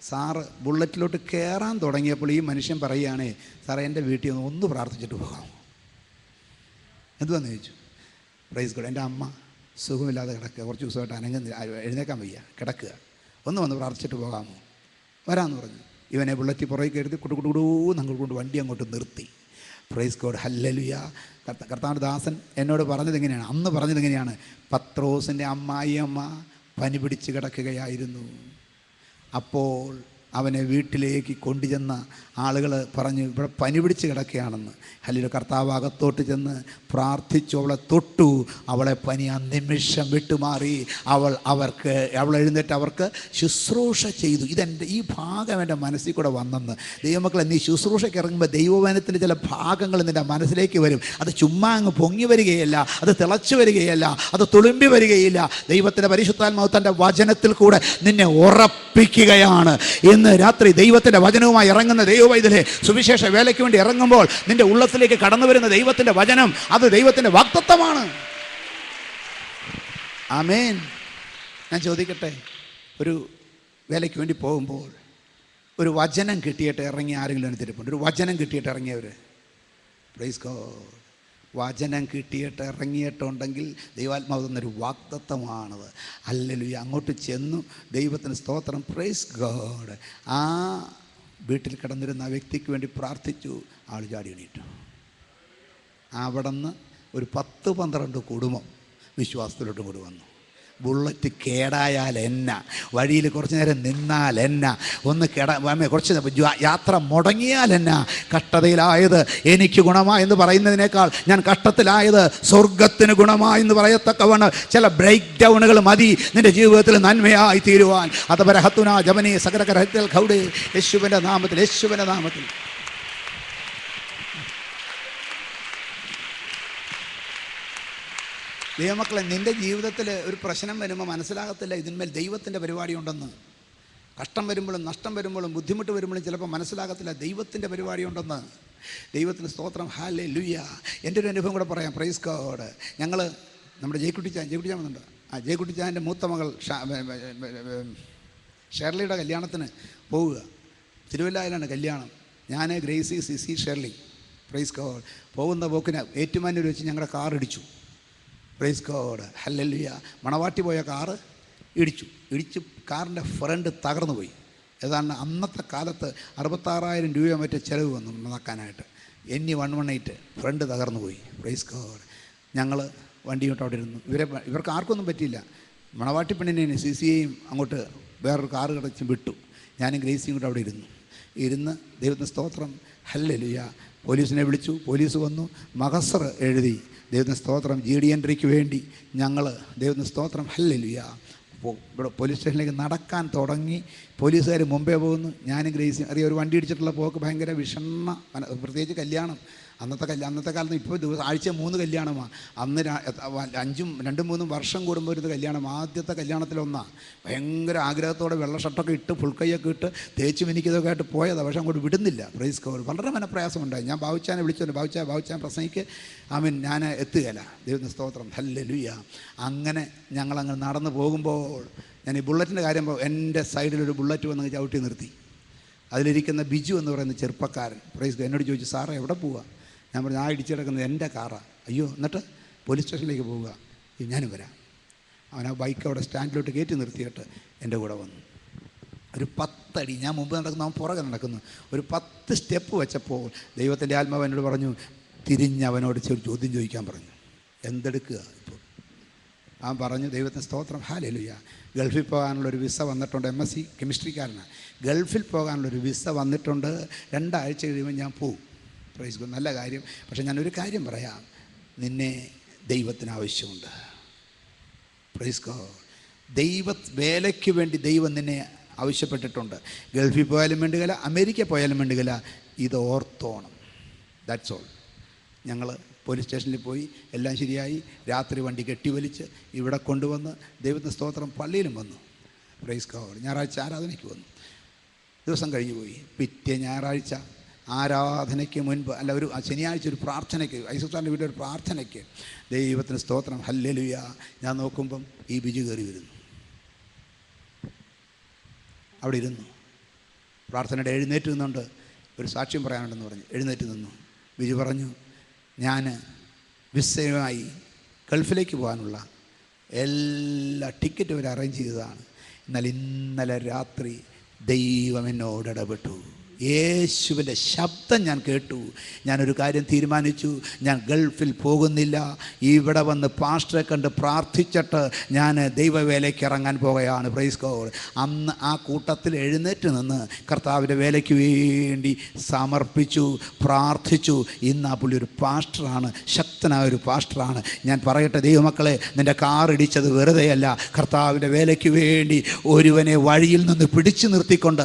സാറ് ബുള്ളറ്റിലോട്ട് കയറാൻ തുടങ്ങിയപ്പോൾ ഈ മനുഷ്യൻ പറയുകയാണേ, സാറേ എൻ്റെ വീട്ടിൽ ഒന്ന് പ്രാർത്ഥിച്ചിട്ട് പോകാം. എന്തുവാന്ന് ചോദിച്ചു. Praise God. എൻ്റെ അമ്മ സുഖമില്ലാതെ കിടക്കുക, കുറച്ച് ദിവസമായിട്ട് എഴുന്നേക്കാൻ വയ്യ, കിടക്കുക, ഒന്ന് വന്ന് പ്രാർത്ഥിച്ചിട്ട് പോകാമോ? വരാമെന്ന് പറഞ്ഞു. ഇവനെ ബുള്ളറ്റ് പുറകെ കയറി കുടുകുടുകൂന്ന് കൊണ്ട് വണ്ടി അങ്ങോട്ട് നിർത്തി. Price God, hallelujah. കർത്താവിൻ്റെ ദാസൻ എന്നോട് അന്ന് പറഞ്ഞത് എങ്ങനെയാണ്? പത്രോസിൻ്റെ അമ്മായിയമ്മ പനി പിടിച്ച് കിടക്കുകയായിരുന്നു. അപ്പോൾ അവനെ വീട്ടിലേക്ക് കൊണ്ടുചെന്ന ആളുകൾ പറഞ്ഞു, ഇവിടെ പനി പിടിച്ച് കിടക്കുകയാണെന്ന്. ഹല്ലേലൂയ. കർത്താവ് അകത്തോട്ട് ചെന്ന് പ്രാർത്ഥിച്ചു, അവളെ തൊട്ടു, അവളെ പനി ആ നിമിഷം വിട്ടുമാറി. അവൾ എഴുന്നേറ്റ് അവർക്ക് ശുശ്രൂഷ ചെയ്തു. ഈ ഭാഗം എൻ്റെ മനസ്സിൽ കൂടെ വന്നെന്ന്. ദൈവമക്കളെ, നീ ശുശ്രൂഷയ്ക്ക് ഇറങ്ങുമ്പോൾ ദൈവവചനത്തിൻ്റെ ചില ഭാഗങ്ങൾ നിൻ്റെ മനസ്സിലേക്ക് വരും. അത് ചുമ്മാ അങ്ങ് പൊങ്ങി വരികയല്ല, അത് തിളച്ചു വരികയല്ല, അത് തുളുമ്പി വരികയില്ല. ദൈവത്തിൻ്റെ പരിശുദ്ധാത്മാവ് തൻ്റെ വചനത്തിൽ കൂടെ നിന്നെ ഉറപ്പിക്കുകയാണ്. ഇന്ന് രാത്രി ദൈവത്തിൻ്റെ വചനവുമായി ഇറങ്ങുന്ന ദൈവവൈതലേ, സുവിശേഷ വേലയ്ക്ക് വേണ്ടി ഇറങ്ങുമ്പോൾ നിന്റെ ഉള്ളത്തിലേക്ക് കടന്നു വരുന്ന ദൈവത്തിൻ്റെ വചനം അത് ദൈവത്തിൻ്റെ വാഗ്ദത്തമാണ്. ആമേൻ. ഞാൻ ചോദിക്കട്ടെ, ഒരു വേലയ്ക്ക് വേണ്ടി പോകുമ്പോൾ ഒരു വചനം കിട്ടിയിട്ട് ഇറങ്ങിയ ആരെങ്കിലും അനുസരിപ്പുണ്ട്? ഒരു വചനം കിട്ടിയിട്ട് ഇറങ്ങിയവർ? Praise God. വചനം കിട്ടിയിട്ട് ഇറങ്ങിയിട്ടുണ്ടെങ്കിൽ ദൈവാത്മാവ് തന്നൊരു വാഗ്ദത്തമാണത്. ഹല്ലേലൂയ. അങ്ങോട്ട് ചെന്നു, ദൈവത്തിന് സ്തോത്രം, പ്രൈസ് ഗോഡ്. ആ വീട്ടിൽ കിടന്നിരുന്ന ആ വ്യക്തിക്ക് വേണ്ടി പ്രാർത്ഥിച്ചു. ആൾ ചാടി എണീറ്റു. അവിടെ നിന്ന് ഒരു 10-12 കുടുംബം വിശ്വാസത്തിലോട്ടും കൂടി വന്നു. ബുള്ളറ്റ് കേടായാൽ എന്നാ, വഴിയിൽ കുറച്ച് നേരം നിന്നാൽ എന്നാ, കുറച്ച് യാത്ര മുടങ്ങിയാൽ എന്നാ, കഷ്ടതയിലായത് എനിക്ക് ഗുണമായെന്ന് പറയുന്നതിനേക്കാൾ ഞാൻ കഷ്ടത്തിലായത് സ്വർഗത്തിന് ഗുണമായെന്ന് പറയത്തക്കവണ്ണം ചില ബ്രേക്ക് ഡൗണുകൾ മതി നിന്റെ ജീവിതത്തിൽ നന്മയായി തീരുവാൻ. അതുവരെ ഹത്തുന ജപനി സകരകരത്തിൽ ഖൗഡേ. യേശുവിൻ്റെ നാമത്തിൽ ദൈവമക്കളെ, നിൻ്റെ ജീവിതത്തിൽ ഒരു പ്രശ്നം വരുമ്പോൾ മനസ്സിലാകത്തില്ല ഇതിന്മേൽ ദൈവത്തിൻ്റെ പരിപാടി ഉണ്ടെന്ന്. കഷ്ടം വരുമ്പോഴും നഷ്ടം വരുമ്പോഴും ബുദ്ധിമുട്ട് വരുമ്പോഴും ചിലപ്പോൾ മനസ്സിലാകത്തില്ല ദൈവത്തിൻ്റെ പരിപാടി ഉണ്ടെന്ന്. ദൈവത്തിന് സ്തോത്രം, ഹല്ലേലൂയ. എൻ്റെ ഒരു അനുഭവം കൂടെ പറയാം. Praise God. ഞങ്ങൾ നമ്മുടെ ജയക്കുട്ടിച്ചാൻ വന്നുണ്ട്. ജയക്കുട്ടിച്ചാൻ്റെ മൂത്ത മകൾ ഷേർലിയുടെ കല്യാണത്തിന് പോവുക. തിരുവല്ലയിലാണ് കല്യാണം. ഞാൻ ഗ്രേസി സിസി ഷേർലി. Praise God. പോകുന്ന പോക്കിന് ഏറ്റുമാനൂർ വെച്ച് ഞങ്ങളുടെ കാർ ഇടിച്ചു. Praise God, hallelujah. മണവാട്ടി പോയ കാറ് ഇടിച്ചു. കാറിൻ്റെ ഫ്രണ്ട് തകർന്നു പോയി. ഏതാണ്ട് അന്നത്തെ കാലത്ത് 66,000 രൂപ മറ്റേ ചിലവ് വന്നു നടക്കാനായിട്ട്. NE 118 ഫ്രണ്ട് തകർന്നു പോയി. Praise God. ഞങ്ങൾ വണ്ടിയോട്ട് അവിടെ ഇരുന്നു. ഇവർക്ക് ആർക്കൊന്നും പറ്റിയില്ല. മണവാട്ടി പെണ്ണിനെ CCയെയും അങ്ങോട്ട് വേറൊരു കാറ് കിടച്ച് വിട്ടു. ഞാനും ഗ്രേസിയും കൂടെ അവിടെ ഇരുന്ന് ദൈവത്തിന് സ്തോത്രം, ഹല്ലേലൂയ. പോലീസിനെ വിളിച്ചു. പോലീസ് വന്നു. മഹസർ എഴുതി. ദൈവത്തിന് സ്തോത്രം. GD എൻട്രിക്ക് വേണ്ടി ഞങ്ങൾ ദൈവത്തിന് സ്തോത്രം, ഹല്ലേലൂയ. ഇവിടെ പോലീസ് സ്റ്റേഷനിലേക്ക് നടക്കാൻ തുടങ്ങി. പോലീസുകാർ മുമ്പേ പോകുന്നു. ഞാനും ഗ്രേസിയും അറിയാം. ഒരു വണ്ടി ഇടിച്ചിട്ടുള്ള പോക്ക് ഭയങ്കര വിഷമ, പ്രത്യേകിച്ച് കല്യാണം. അന്നത്തെ കാലത്ത് ഇപ്പോൾ ആഴ്ച 3 കല്യാണമാണ്. അന്ന് 2-3 വർഷം കൂടുമ്പോൾ ഒരു കല്യാണം. ആദ്യത്തെ കല്യാണത്തിലൊന്നാണ്. ഭയങ്കര ആഗ്രഹത്തോടെ വെള്ള ഷർട്ടൊക്കെ ഇട്ട് ഫുൾക്കൈയൊക്കെ ഇട്ട് തേച്ച് മിനിക്കതൊക്കെ ആയിട്ട് പോയതാണ്. പക്ഷേ അങ്ങോട്ട് വിടുന്നില്ല. Praise God. വളരെ മനപ്രയാസമുണ്ടായി. ഞാൻ ബാവുച്ചാനെ വിളിച്ചു. ബാവുച്ചാൻ പ്രസംഗിക്ക് ഞാൻ എത്തുകയില്ല. ദൈവത്തിന് സ്തോത്രം, ഹല്ലേലൂയ. അങ്ങനെ ഞങ്ങളങ്ങ് നടന്നു പോകുമ്പോൾ ഞാൻ ഈ ബുള്ളറ്റിൻ്റെ കാര്യം എൻ്റെ സൈഡിലൊരു ബുള്ളറ്റ് വന്ന് ചവിട്ടി നിർത്തി. അതിലിരിക്കുന്ന ബിജു എന്ന് പറയുന്ന ചെറുപ്പക്കാരൻ പ്രൈസ് ഗോഡ് എന്നോട് ചോദിച്ചു, സാറേ എവിടെ പോവുക? ഞാൻ പറഞ്ഞു, ആ ഇടിച്ചു കിടക്കുന്നത് എൻ്റെ കാറാണ്. അയ്യോ, എന്നിട്ട് പോലീസ് സ്റ്റേഷനിലേക്ക് പോവുക. ഞാനും വരാം. അവൻ ആ ബൈക്ക് അവിടെ സ്റ്റാൻഡിലോട്ട് കയറ്റി നിർത്തിയിട്ട് എൻ്റെ കൂടെ വന്നു. ഒരു 10 അടി ഞാൻ മുമ്പ് നടക്കുന്നു, അവൻ പുറകെ നടക്കുന്നു. ഒരു 10 സ്റ്റെപ്പ് വെച്ചപ്പോൾ ദൈവത്തിൻ്റെ ആത്മാവ് എന്നോട് പറഞ്ഞു, തിരിഞ്ഞ് അവനോട് ചോദ്യം ചോദിക്കാൻ പറഞ്ഞു. എന്തെടുക്കുക ഇപ്പോൾ? അവൻ പറഞ്ഞു, ദൈവത്തിന് സ്തോത്രം, ഹല്ലേലൂയ. ഗൾഫിൽ പോകാനുള്ളൊരു വിസ വന്നിട്ടുണ്ട്. MSc കെമിസ്ട്രിക്കാരനാണ്. ഗൾഫിൽ പോകാനുള്ളൊരു വിസ വന്നിട്ടുണ്ട്. 2 ആഴ്ച കഴിയുമ്പോൾ ഞാൻ പോവും. Praise God. നല്ല കാര്യം. പക്ഷേ ഞാനൊരു കാര്യം പറയാം, നിന്നെ ദൈവത്തിന് ആവശ്യമുണ്ട്. Praise God. വേലയ്ക്ക് വേണ്ടി ദൈവം നിന്നെ ആവശ്യപ്പെട്ടിട്ടുണ്ട്. ഗൾഫിൽ പോയാലും വേണ്ടുകയില്ല, അമേരിക്ക പോയാലും വേണ്ടുകയില്ല. ഇത് ഓർത്തോണം. That's all. ഞങ്ങൾ പോലീസ് സ്റ്റേഷനിൽ പോയി. എല്ലാം ശരിയായി. രാത്രി വണ്ടി കെട്ടിവലിച്ച് ഇവിടെ കൊണ്ടുവന്ന് ദൈവത്തിന് സ്തോത്രം പള്ളിയിലും വന്നു. Praise God. ഞായറാഴ്ച ആരാധനയ്ക്ക് വന്നു. ദിവസം കഴിഞ്ഞു പോയി. പിറ്റേ ഞായറാഴ്ച ആരാധനയ്ക്ക് മുൻപ് ഒരു ശനിയാഴ്ച ഒരു പ്രാർത്ഥനയ്ക്ക്, ഐസൂസാറിൻ്റെ വീട്ടിൽ ഒരു പ്രാർത്ഥനയ്ക്ക്, ദൈവത്തിന് സ്തോത്രം, ഹല്ലേലൂയ. ഞാൻ നോക്കുമ്പം ഈ ബിജു കയറി വരുന്നു. അവിടെ ഇരുന്നു. പ്രാർത്ഥനയുടെ എഴുന്നേറ്റ് നിന്നുകൊണ്ട് ഒരു സാക്ഷ്യം പറയാനുണ്ടെന്ന് പറഞ്ഞു. എഴുന്നേറ്റ് നിന്നു. ബിജു പറഞ്ഞു, ഞാൻ വിസയുമായി ഗൾഫിലേക്ക് പോകാനുള്ള എല്ലാ ടിക്കറ്റും അവർ അറേഞ്ച് ചെയ്തതാണ്. എന്നാൽ ഇന്നലെ രാത്രി ദൈവം എന്നോട് ഇടപെട്ടു. യേശുവിൻ്റെ ശബ്ദം ഞാൻ കേട്ടു. ഞാനൊരു കാര്യം തീരുമാനിച്ചു. ഞാൻ ഗൾഫിൽ പോകുന്നില്ല. ഇവിടെ വന്ന് പാസ്റ്ററെ കണ്ട് പ്രാർത്ഥിച്ചിട്ട് ഞാൻ ദൈവവേലയ്ക്ക് ഇറങ്ങാൻ പോകുകയാണ്. Praise God. അന്ന് ആ കൂട്ടത്തിൽ എഴുന്നേറ്റ് നിന്ന് കർത്താവിൻ്റെ വേലയ്ക്ക് വേണ്ടി സമർപ്പിച്ചു, പ്രാർത്ഥിച്ചു. ഇന്ന് ആ പുള്ളി ഒരു പാസ്റ്ററാണ്, ശക്തനായ ഒരു പാസ്റ്ററാണ്. ഞാൻ പറയട്ടെ ദൈവമക്കളെ, നിൻ്റെ കാറിടിച്ചത് വെറുതെയല്ല. കർത്താവിൻ്റെ വേലയ്ക്ക് വേണ്ടി ഒരുവനെ വഴിയിൽ നിന്ന് പിടിച്ചു നിർത്തിക്കൊണ്ട്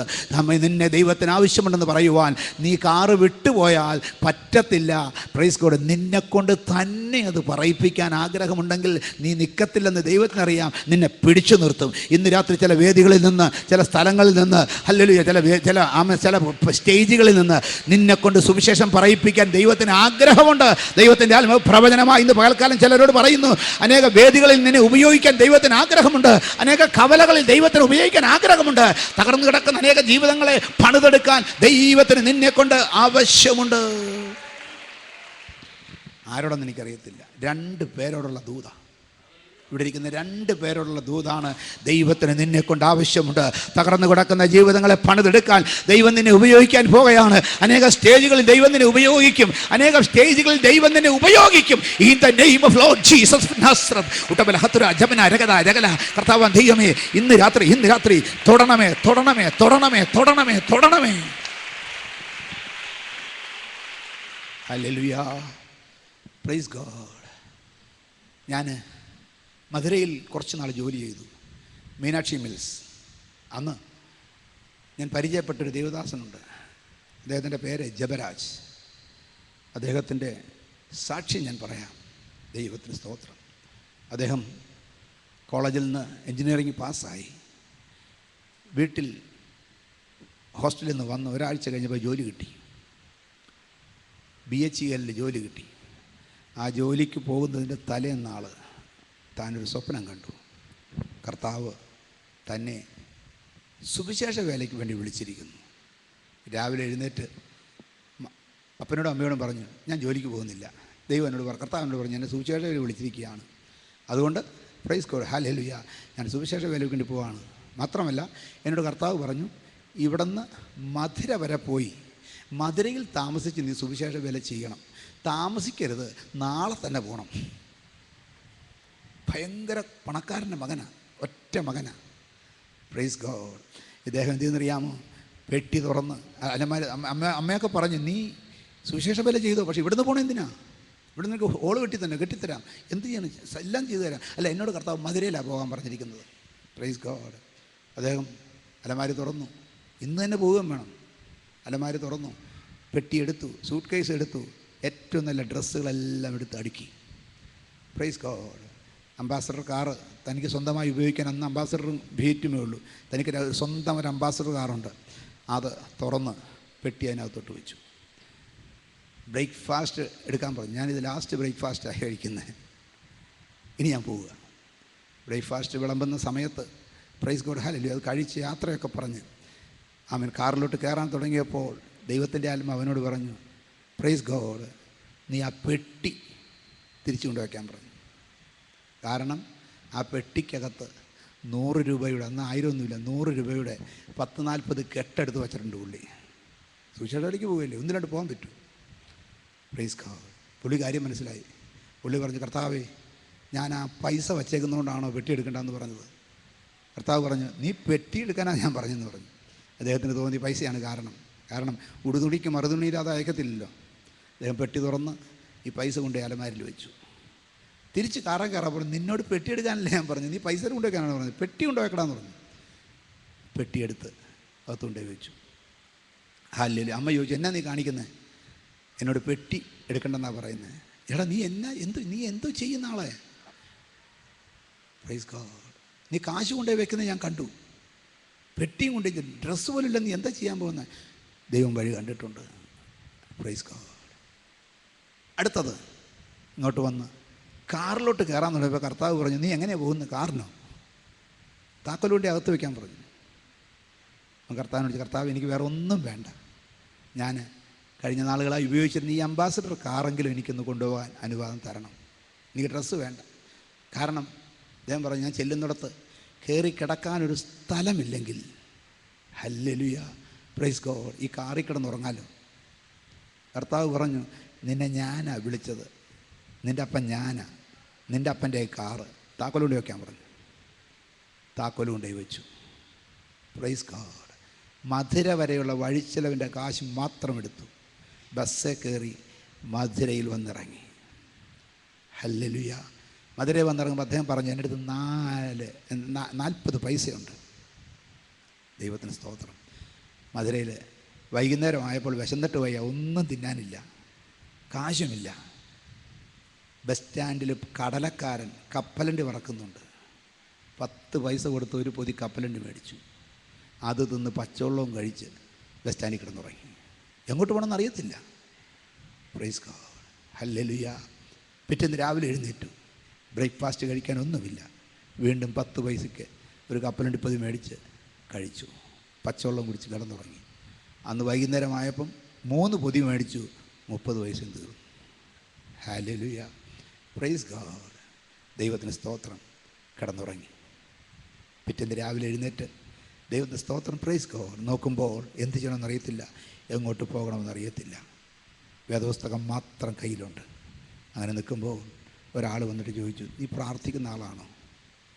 നിന്നെ ദൈവത്തിന് ആവശ്യം െന്ന് പറയുവാൻ നീ കാറ് വിട്ടുപോയാൽ പറ്റത്തില്ല. Praise God. നിന്നെക്കൊണ്ട് തന്നെ അത് പറയിപ്പിക്കാൻ ആഗ്രഹമുണ്ടെങ്കിൽ നീ നിൽക്കത്തില്ലെന്ന് ദൈവത്തിനറിയാം. നിന്നെ പിടിച്ചു നിർത്തും. ഇന്ന് രാത്രി ചില വേദികളിൽ നിന്ന്, ചില സ്ഥലങ്ങളിൽ നിന്ന്, ഹല്ലേലൂയ, ചില സ്റ്റേജുകളിൽ നിന്ന് നിന്നെക്കൊണ്ട് സുവിശേഷം പറയിപ്പിക്കാൻ ദൈവത്തിന് ആഗ്രഹമുണ്ട്. ദൈവത്തിൻ്റെ ആത്മാവ് പ്രവചനമായി ഇന്ന് പകൽക്കാലം ചിലരോട് പറയുന്നു. അനേക വേദികളിൽ നിന്നെ ഉപയോഗിക്കാൻ ദൈവത്തിന് ആഗ്രഹമുണ്ട്. അനേക കവലകളിൽ ദൈവത്തിന് ഉപയോഗിക്കാൻ ആഗ്രഹമുണ്ട്. തകർന്നു കിടക്കുന്ന അനേക ജീവിതങ്ങളെ പണിതെടുക്കാൻ ദൈവത്തിന് നിന്നെ കൊണ്ട് ആവശ്യമുണ്ട്. ആരോടെന്ന് എനിക്കറിയത്തില്ല. 2 പേരോടുള്ള ദൂത. ഇവിടെ ഇരിക്കുന്ന 2 പേരോടുള്ള ദൂതാണ്. ദൈവത്തിന് നിന്നെ കൊണ്ട് ആവശ്യമുണ്ട്. തകർന്നു കിടക്കുന്ന ജീവിതങ്ങളെ പണിതെടുക്കാൻ ദൈവം നിന്നെ ഉപയോഗിക്കാൻ പോകുകയാണ്. അനേക സ്റ്റേജുകളിൽ ദൈവം നിന്നെ ഉപയോഗിക്കും. In the name of Lord Jesus Nazareth. ഉട്ടബല ഹത്തുര ജമന രഗല കർത്താവാൻ ദൈവമേ, ഇന്ന് രാത്രി തൊടണമേ. ഹല്ലേലൂയ. Praise God. ഞാൻ മധുരയിൽ കുറച്ച് നാൾ ജോലി ചെയ്തു. മീനാക്ഷി മിൽസ്. അന്ന് ഞാൻ പരിചയപ്പെട്ടൊരു ദേവദാസനുണ്ട്. അദ്ദേഹത്തിൻ്റെ പേര് ജബരാജ്. അദ്ദേഹത്തിൻ്റെ സാക്ഷ്യം ഞാൻ പറയാം. ദൈവത്തിന് സ്തോത്രം. അദ്ദേഹം കോളേജിൽ നിന്ന് എൻജിനീയറിംഗ് പാസ്സായി. വീട്ടിൽ ഹോസ്റ്റലിൽ നിന്ന് വന്ന് ഒരാഴ്ച കഴിഞ്ഞപ്പോൾ ജോലി കിട്ടി. BHEL ജോലി കിട്ടി. ആ ജോലിക്ക് പോകുന്നതിൻ്റെ തലേന്നാൾ താനൊരു സ്വപ്നം കണ്ടു. കർത്താവ് തന്നെ സുവിശേഷ വേലയ്ക്ക് വേണ്ടി വിളിച്ചിരിക്കുന്നു. രാവിലെ എഴുന്നേറ്റ് അപ്പനോടും അമ്മയോടും പറഞ്ഞു, ഞാൻ ജോലിക്ക് പോകുന്നില്ല. ദൈവം എന്നോട് കർത്താവ് എന്നോട് പറഞ്ഞു, എന്നെ സുവിശേഷ വേല വിളിച്ചിരിക്കുകയാണ്. അതുകൊണ്ട് പ്രൈസ് ഗോഡ്, ഹല്ലേലൂയ, ഞാൻ സുവിശേഷ വേലയ്ക്ക് വേണ്ടി പോവാണ്. മാത്രമല്ല എന്നോട് കർത്താവ് പറഞ്ഞു, ഇവിടുന്ന് മധുര വരെ പോയി മധുരയിൽ താമസിച്ച് നീ സുവിശേഷ വേല ചെയ്യണം. താമസിക്കരുത്, നാളെ തന്നെ പോകണം. ഭയങ്കര പണക്കാരൻ്റെ മകനാണ്, ഒറ്റ മകനാണ്. Praise God. ഇദ്ദേഹം എന്ത് ചെയ്യുന്നറിയാമോ? പെട്ടി തുറന്ന് അമ്മയൊക്കെ പറഞ്ഞു, നീ സുവിശേഷ വേല ചെയ്തോ, പക്ഷേ ഇവിടുന്ന് പോകണം എന്തിനാ? ഇവിടെ നിനക്ക് ഹോള് കെട്ടിത്തരാം, എന്ത് ചെയ്യണം, എല്ലാം ചെയ്തു തരാം. അല്ല, എന്നോട് കർത്താവ് മധുരയിലാണ് പോകാൻ പറഞ്ഞിരിക്കുന്നത്. Praise God. അദ്ദേഹം അലമാരി തുറന്നു, ഇന്ന് തന്നെ പോവുകയും വേണം. അലമാരി തുറന്നു, പെട്ടി എടുത്തു, സൂട്ട് കേസ് എടുത്തു, ഏറ്റവും നല്ല ഡ്രസ്സുകളെല്ലാം എടുത്ത് അടുക്കി. Praise God. അംബാസഡർ കാറ് തനിക്ക് സ്വന്തമായി ഉപയോഗിക്കാൻ അന്ന് അംബാസഡറും ഭീറ്റുമേ ഉള്ളൂ. തനിക്ക് സ്വന്തം ഒരു അംബാസഡർ കാറുണ്ട്. അത് തുറന്ന് പെട്ടി അതിനകത്തോട്ട് വെച്ചു. ബ്രേക്ക്ഫാസ്റ്റ് എടുക്കാൻ പറഞ്ഞു. ഞാനിത് ലാസ്റ്റ് ബ്രേക്ക്ഫാസ്റ്റാണ് കഴിക്കുന്നത്, ഇനി ഞാൻ പോവുക. ബ്രേക്ക്ഫാസ്റ്റ് വിളമ്പുന്ന സമയത്ത് പ്രൈസ് ഗോഡ് ഹല്ലേലൂയ അത് കഴിച്ച് യാത്രയൊക്കെ പറഞ്ഞ് അവൻ കാറിലോട്ട് കയറാൻ തുടങ്ങിയപ്പോൾ ദൈവത്തിൻ്റെ ആത്മാവ് അവനോട് പറഞ്ഞു, പ്രൈസ് ഗോഡ്, നീ ആ പെട്ടി തിരിച്ചു കൊണ്ടുവയ്ക്കാൻ പറഞ്ഞു. കാരണം ആ പെട്ടിക്കകത്ത് 100 രൂപയുടെ, അന്ന് 1000 ഒന്നുമില്ല, 100 രൂപയുടെ 10-40 കെട്ടെടുത്ത് വച്ചിട്ടുണ്ട് പുള്ളി. സുശേഷയിലേക്ക് പോവുകയല്ലേ, 1-2 പോകാൻ പറ്റൂ. Praise God. പുള്ളി കാര്യം മനസ്സിലായി. പുള്ളി പറഞ്ഞു, കർത്താവേ, ഞാൻ ആ പൈസ വച്ചേക്കുന്നതുകൊണ്ടാണോ പെട്ടി എടുക്കേണ്ടതെന്ന് പറഞ്ഞത്? കർത്താവ് പറഞ്ഞു, നീ പെട്ടി എടുക്കാനാണ് ഞാൻ പറഞ്ഞെന്ന് പറഞ്ഞു. അദ്ദേഹത്തിന് തോന്നി പൈസയാണ് കാരണം ഉടുതുണിക്ക് മറുതുണിയില്ലാതെ അയക്കത്തില്ലല്ലോ. അദ്ദേഹം പെട്ടി തുറന്ന് ഈ പൈസ കൊണ്ട് അലമാരിൽ വെച്ചു. തിരിച്ച് കയറപ്പോൾ നിന്നോട് പെട്ടി എടുക്കാനല്ലേ ഞാൻ പറഞ്ഞു, നീ പൈസ കൊണ്ടുവയ്ക്കാനാണ് പറഞ്ഞത്, പെട്ടി കൊണ്ടുവയ്ക്കടാന്ന് പറഞ്ഞു. പെട്ടിയെടുത്ത് അകത്ത് കൊണ്ടുപോയി വെച്ചു. ഹല്ലേലൂയ. അമ്മ ചോദിച്ചു, എന്നാ നീ കാണിക്കുന്നത്? എന്നോട് പെട്ടി എടുക്കണ്ടെന്നാണ് പറയുന്നത്. എടാ, നീ എന്തോ ചെയ്യുന്ന ആളെ? Praise God. നീ കാശ് കൊണ്ടുപോയി വെക്കുന്നത് ഞാൻ കണ്ടു, പെട്ടിയും കൊണ്ട് ഡ്രസ്സ് പോലും ഇല്ല, നീ എന്താ ചെയ്യാൻ പോകുന്നത്? ദൈവം വഴി കണ്ടിട്ടുണ്ട്. Praise God. അടുത്തത് ഇങ്ങോട്ട് വന്ന് കാറിലോട്ട് കയറാൻ തുടങ്ങിയപ്പോൾ കർത്താവ് പറഞ്ഞു, നീ എങ്ങനെയാണ് പോകുന്നത്? കാറിനോ? താക്കോലുകൊണ്ട് അകത്ത് വയ്ക്കാൻ പറഞ്ഞു. കർത്താവിനോട് ചോദിച്ചു, കർത്താവ്, എനിക്ക് വേറെ ഒന്നും വേണ്ട, ഞാൻ കഴിഞ്ഞ നാളുകളായി ഉപയോഗിച്ചിരുന്ന ഈ അംബാസഡർ കാറെങ്കിലും എനിക്കൊന്ന് കൊണ്ടുപോകാൻ അനുവാദം തരണം, എനിക്ക് ഡ്രസ്സ് വേണ്ട. കാരണം അദ്ദേഹം പറഞ്ഞു, ഞാൻ ചെല്ലുന്നിടത്ത് കയറി കിടക്കാനൊരു സ്ഥലമില്ലെങ്കിൽ, ഹല്ലേലൂയ, പ്രൈസ് ഗോഡ്, ഈ കാറിൽ കിടന്നുറങ്ങാലോ. കർത്താവ് പറഞ്ഞു, നിന്നെ ഞാനാ വിളിച്ചത്, നിൻ്റെ അപ്പൻ ഞാനാ, നിൻ്റെ അപ്പൻ്റെ കാറ് താക്കോൽ കൊണ്ട് വയ്ക്കാൻ പറഞ്ഞു. താക്കോൽ കൊണ്ടുപോയി വെച്ചു. Praise God. മധുര വരെയുള്ള വഴിച്ചെലവിൻ്റെ കാശ് മാത്രം എടുത്തു. ബസ്സേ കയറി മധുരയിൽ വന്നിറങ്ങി. ഹല്ലേലൂയ. മധുരയിൽ വന്നിറങ്ങുമ്പോൾ അദ്ദേഹം പറഞ്ഞു, എൻ്റെ അടുത്ത് 40 പൈസയുണ്ട്. ദൈവത്തിന് സ്തോത്രം. മധുരയിൽ വൈകുന്നേരം ആയപ്പോൾ വിശന്നിട്ട് വയ്യ, ഒന്നും തിന്നാനില്ല, കാശുമില്ല. ബസ് സ്റ്റാൻഡിൽ കടലക്കാരൻ കപ്പലണ്ടി വറക്കുന്നുണ്ട്. 10 പൈസ കൊടുത്ത് ഒരു പൊതി കപ്പലണ്ടി മേടിച്ചു. അത് തിന്ന് പച്ചവെള്ളവും കഴിച്ച് ബസ് സ്റ്റാൻഡിൽ കിടന്നുറങ്ങി. എങ്ങോട്ട് പോകണമെന്ന് അറിയത്തില്ല. Price God. ഹല്ലേലൂയ. പിറ്റേന്ന് രാവിലെ എഴുന്നേറ്റു. ബ്രേക്ക്ഫാസ്റ്റ് കഴിക്കാനൊന്നുമില്ല. വീണ്ടും 10 പൈസയ്ക്ക് ഒരു കപ്പലണ്ടി പൊതി മേടിച്ച് കഴിച്ചു. പച്ചവെള്ളം കുടിച്ച് കിടന്നുറങ്ങി. അന്ന് വൈകുന്നേരമായപ്പം 3 പൊതി മേടിച്ചു. 30 പൈസയും തീർന്നു. ഹല്ലേലൂയ. Praise God. ദൈവത്തിന് സ്തോത്രം. കിടന്നുറങ്ങി. പിറ്റേന്ന് രാവിലെ എഴുന്നേറ്റ് ദൈവത്തിന് സ്തോത്രം. Praise God. നോക്കുമ്പോൾ എന്ത് ചെയ്യണമെന്ന് അറിയത്തില്ല, എങ്ങോട്ട് പോകണമെന്ന് അറിയത്തില്ല. വേദപുസ്തകം മാത്രം കയ്യിലുണ്ട്. അങ്ങനെ നിൽക്കുമ്പോൾ ഒരാൾ വന്നിട്ട് ചോദിച്ചു, നീ പ്രാർത്ഥിക്കുന്ന ആളാണോ?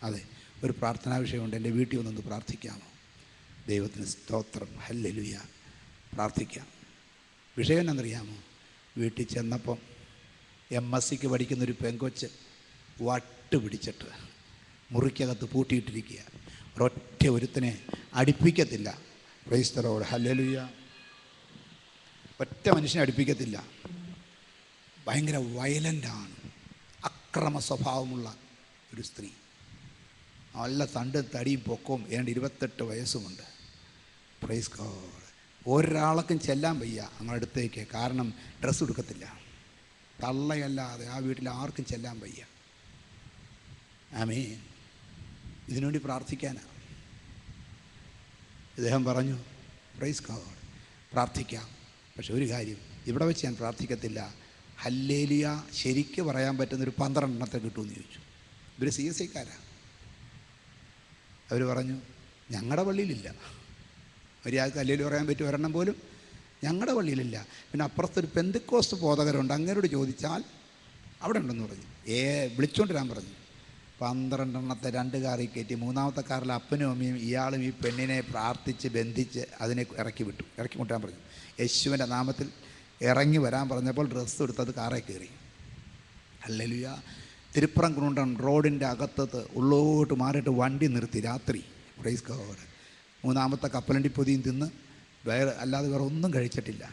അതെ, ഒരു പ്രാർത്ഥനാ വിഷയമുണ്ട്, എൻ്റെ വീട്ടിൽ വന്നൊന്ന് പ്രാർത്ഥിക്കാമോ? ദൈവത്തിന് സ്തോത്രം. ഹല്ലേലൂയ. പ്രാർത്ഥിക്കാം. വിഷയം എന്നറിയാമോ? വീട്ടിൽ ചെന്നപ്പം MSc പഠിക്കുന്നൊരു പെങ്കൊച്ച് വട്ട് പിടിച്ചിട്ട് മുറിക്കകത്ത് പൂട്ടിയിട്ടിരിക്കുക. ഒരൊറ്റ ഒരുത്തനെ അടുപ്പിക്കത്തില്ല. Praise the Lord. ഹല്ലേലൂയ. ഒറ്റ മനുഷ്യനെ അടുപ്പിക്കത്തില്ല. ഭയങ്കര വയലൻ്റാണ്, അക്രമ സ്വഭാവമുള്ള ഒരു സ്ത്രീ. നല്ല തടിയും പൊക്കവും, ഏതാണ്ട് 28 വയസ്സുമുണ്ട്. Praise God. ഒരാൾക്കും ചെല്ലാൻ വയ്യ അങ്ങനെ അടുത്തേക്ക്, കാരണം ഡ്രസ്സ് എടുക്കത്തില്ല. തള്ളയല്ലാതെ ആ വീട്ടിൽ ആർക്കും ചെല്ലാൻ വയ്യ. ആമേൻ. ഇതിനുവേണ്ടി പ്രാർത്ഥിക്കാനാണ്. ഇദ്ദേഹം പറഞ്ഞു, പ്രൈസ് ഗോഡ്, പ്രാർത്ഥിക്കാം, പക്ഷെ ഒരു കാര്യം, ഇവിടെ വെച്ച് ഞാൻ പ്രാർത്ഥിക്കത്തില്ല. ഹല്ലേലൂയ ശരിക്ക് പറയാൻ പറ്റുന്നൊരു 12 എണ്ണത്തെ കിട്ടുമെന്ന് ചോദിച്ചു. ഇവർ CSIക്കാരാണ്. അവർ പറഞ്ഞു, ഞങ്ങളുടെ പള്ളിയിലില്ല. മര്യാദക്ക് ഹല്ലേലൂയ പറയാൻ പറ്റും ഒരെണ്ണം പോലും ഞങ്ങളുടെ പള്ളിയിലില്ല. പിന്നെ അപ്പുറത്തൊരു പെന്തിക്കോസ്ത് ബോധകരുണ്ട്, അങ്ങനോട് ചോദിച്ചാൽ അവിടെ ഉണ്ടെന്ന് പറഞ്ഞു. വിളിച്ചുകൊണ്ട് വരാൻ പറഞ്ഞു. 12 എണ്ണത്തെ 2 കാറിൽ കയറ്റി, 3-ാമത്തെ കാറിൽ അപ്പനും അമ്മയും ഇയാളും ഈ പെണ്ണിനെ പ്രാർത്ഥിച്ച് ബന്ധിച്ച് അതിനെ ഇറക്കി മുട്ടാൻ പറഞ്ഞു. യേശുവിൻ്റെ നാമത്തിൽ ഇറങ്ങി വരാൻ പറഞ്ഞപ്പോൾ ഡ്രസ്സ് എടുത്തത് കാറേ കയറി. ഹല്ലേലൂയ. തിരുപ്പുറം കുണ്ടം റോഡിൻ്റെ അകത്തത് ഉള്ളോട്ട് മാറിയിട്ട് വണ്ടി നിർത്തി രാത്രി. Praise God. 3-ാമത്തെ കപ്പലണ്ടി പൊതിയും തിന്ന് അല്ലാതെ വേറെ ഒന്നും കഴിച്ചിട്ടില്ല.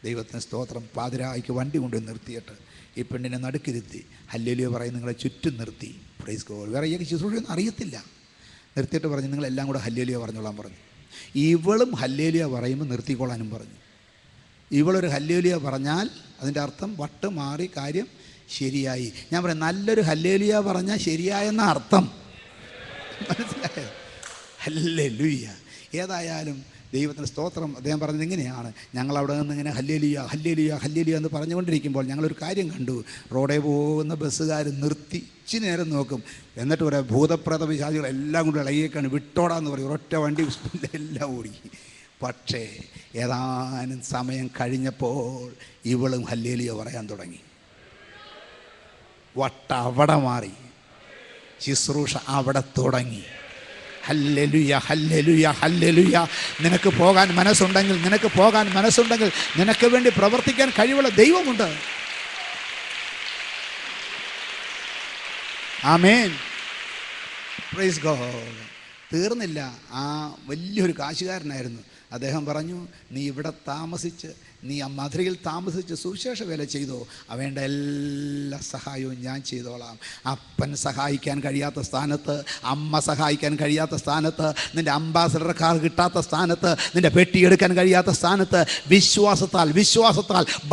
ദൈവത്തിന് സ്തോത്രം. പാതിരായ്ക്ക് വണ്ടി കൊണ്ടുപോയി നിർത്തിയിട്ട് ഈ പെണ്ണിനെ നടുക്കിരുത്തി ഹല്ലേലൂയ പറയും നിങ്ങളെ ചുറ്റും നിർത്തി. Praise God. വേറെ ഈ ശുശ്രൂഷയൊന്നും അറിയത്തില്ല. നിർത്തിയിട്ട് പറഞ്ഞു നിങ്ങളെല്ലാം കൂടെ ഹല്ലേലൂയ പറഞ്ഞോളാൻ പറഞ്ഞു. ഇവളും ഹല്ലേലൂയ പറയുമ്പോൾ നിർത്തിക്കോളാനും പറഞ്ഞു. ഇവളൊരു ഹല്ലേലൂയ പറഞ്ഞാൽ അതിൻ്റെ അർത്ഥം വട്ട് മാറി, കാര്യം ശരിയായി. ഞാൻ പറയാം നല്ലൊരു ഹല്ലേലൂയ പറഞ്ഞാൽ ശരിയായെന്ന അർത്ഥം. മനസ്സിലായോ? ഹല്ലേലൂയ. ഏതായാലും ദൈവത്തിന് സ്തോത്രം. അദ്ദേഹം പറഞ്ഞത് ഇങ്ങനെയാണ്, ഞങ്ങളവിടെ നിന്ന് ഇങ്ങനെ ഹല്ലേലൂയ ഹല്ലേലൂയ ഹല്ലേലൂയ എന്ന് പറഞ്ഞുകൊണ്ടിരിക്കുമ്പോൾ ഞങ്ങളൊരു കാര്യം കണ്ടു. റോഡേ പോകുന്ന ബസ്സുകാർ നിർത്തി ഇച്ചിരി നേരം നോക്കും, എന്നിട്ട് പറയാം ഭൂതപ്രേത പിശാചുകളെല്ലാം കൊണ്ട് ഇളകിയേക്കാണ്, വിട്ടോടാന്ന് പറയും. ഒരൊറ്റ വണ്ടി എല്ലാം ഓടി. പക്ഷേ ഏതാനും സമയം കഴിഞ്ഞപ്പോൾ ഇവളും ഹല്ലേലൂയ പറയാൻ തുടങ്ങി. വട്ട അവിടെ മാറി, ശുശ്രൂഷ അവിടെ തുടങ്ങി. ഹല്ലേലൂയ ഹല്ലേലൂയ ഹല്ലേലൂയ. നിനക്ക് പോകാൻ മനസ്സുണ്ടെങ്കിൽ നിനക്ക് വേണ്ടി പ്രവർത്തിക്കാൻ കഴിവുള്ള ദൈവമുണ്ട്. ആമേൻ. Praise God. തീർന്നില്ല. ആ വലിയൊരു കാശുകാരനായിരുന്നു. അദ്ദേഹം പറഞ്ഞു, നീ ഇവിടെ താമസിച്ച്, നീ ആ മധുരയിൽ താമസിച്ച് സുവിശേഷ വേല ചെയ്തോ, വേണ്ട എല്ലാ സഹായവും ഞാൻ ചെയ്തോളാം. അപ്പൻ സഹായിക്കാൻ കഴിയാത്ത സ്ഥാനത്ത്, അമ്മ സഹായിക്കാൻ കഴിയാത്ത സ്ഥാനത്ത്, നിൻ്റെ അംബാസഡർ കാർ കിട്ടാത്ത സ്ഥാനത്ത്, നിൻ്റെ പെട്ടിയെടുക്കാൻ കഴിയാത്ത സ്ഥാനത്ത് വിശ്വാസത്താൽ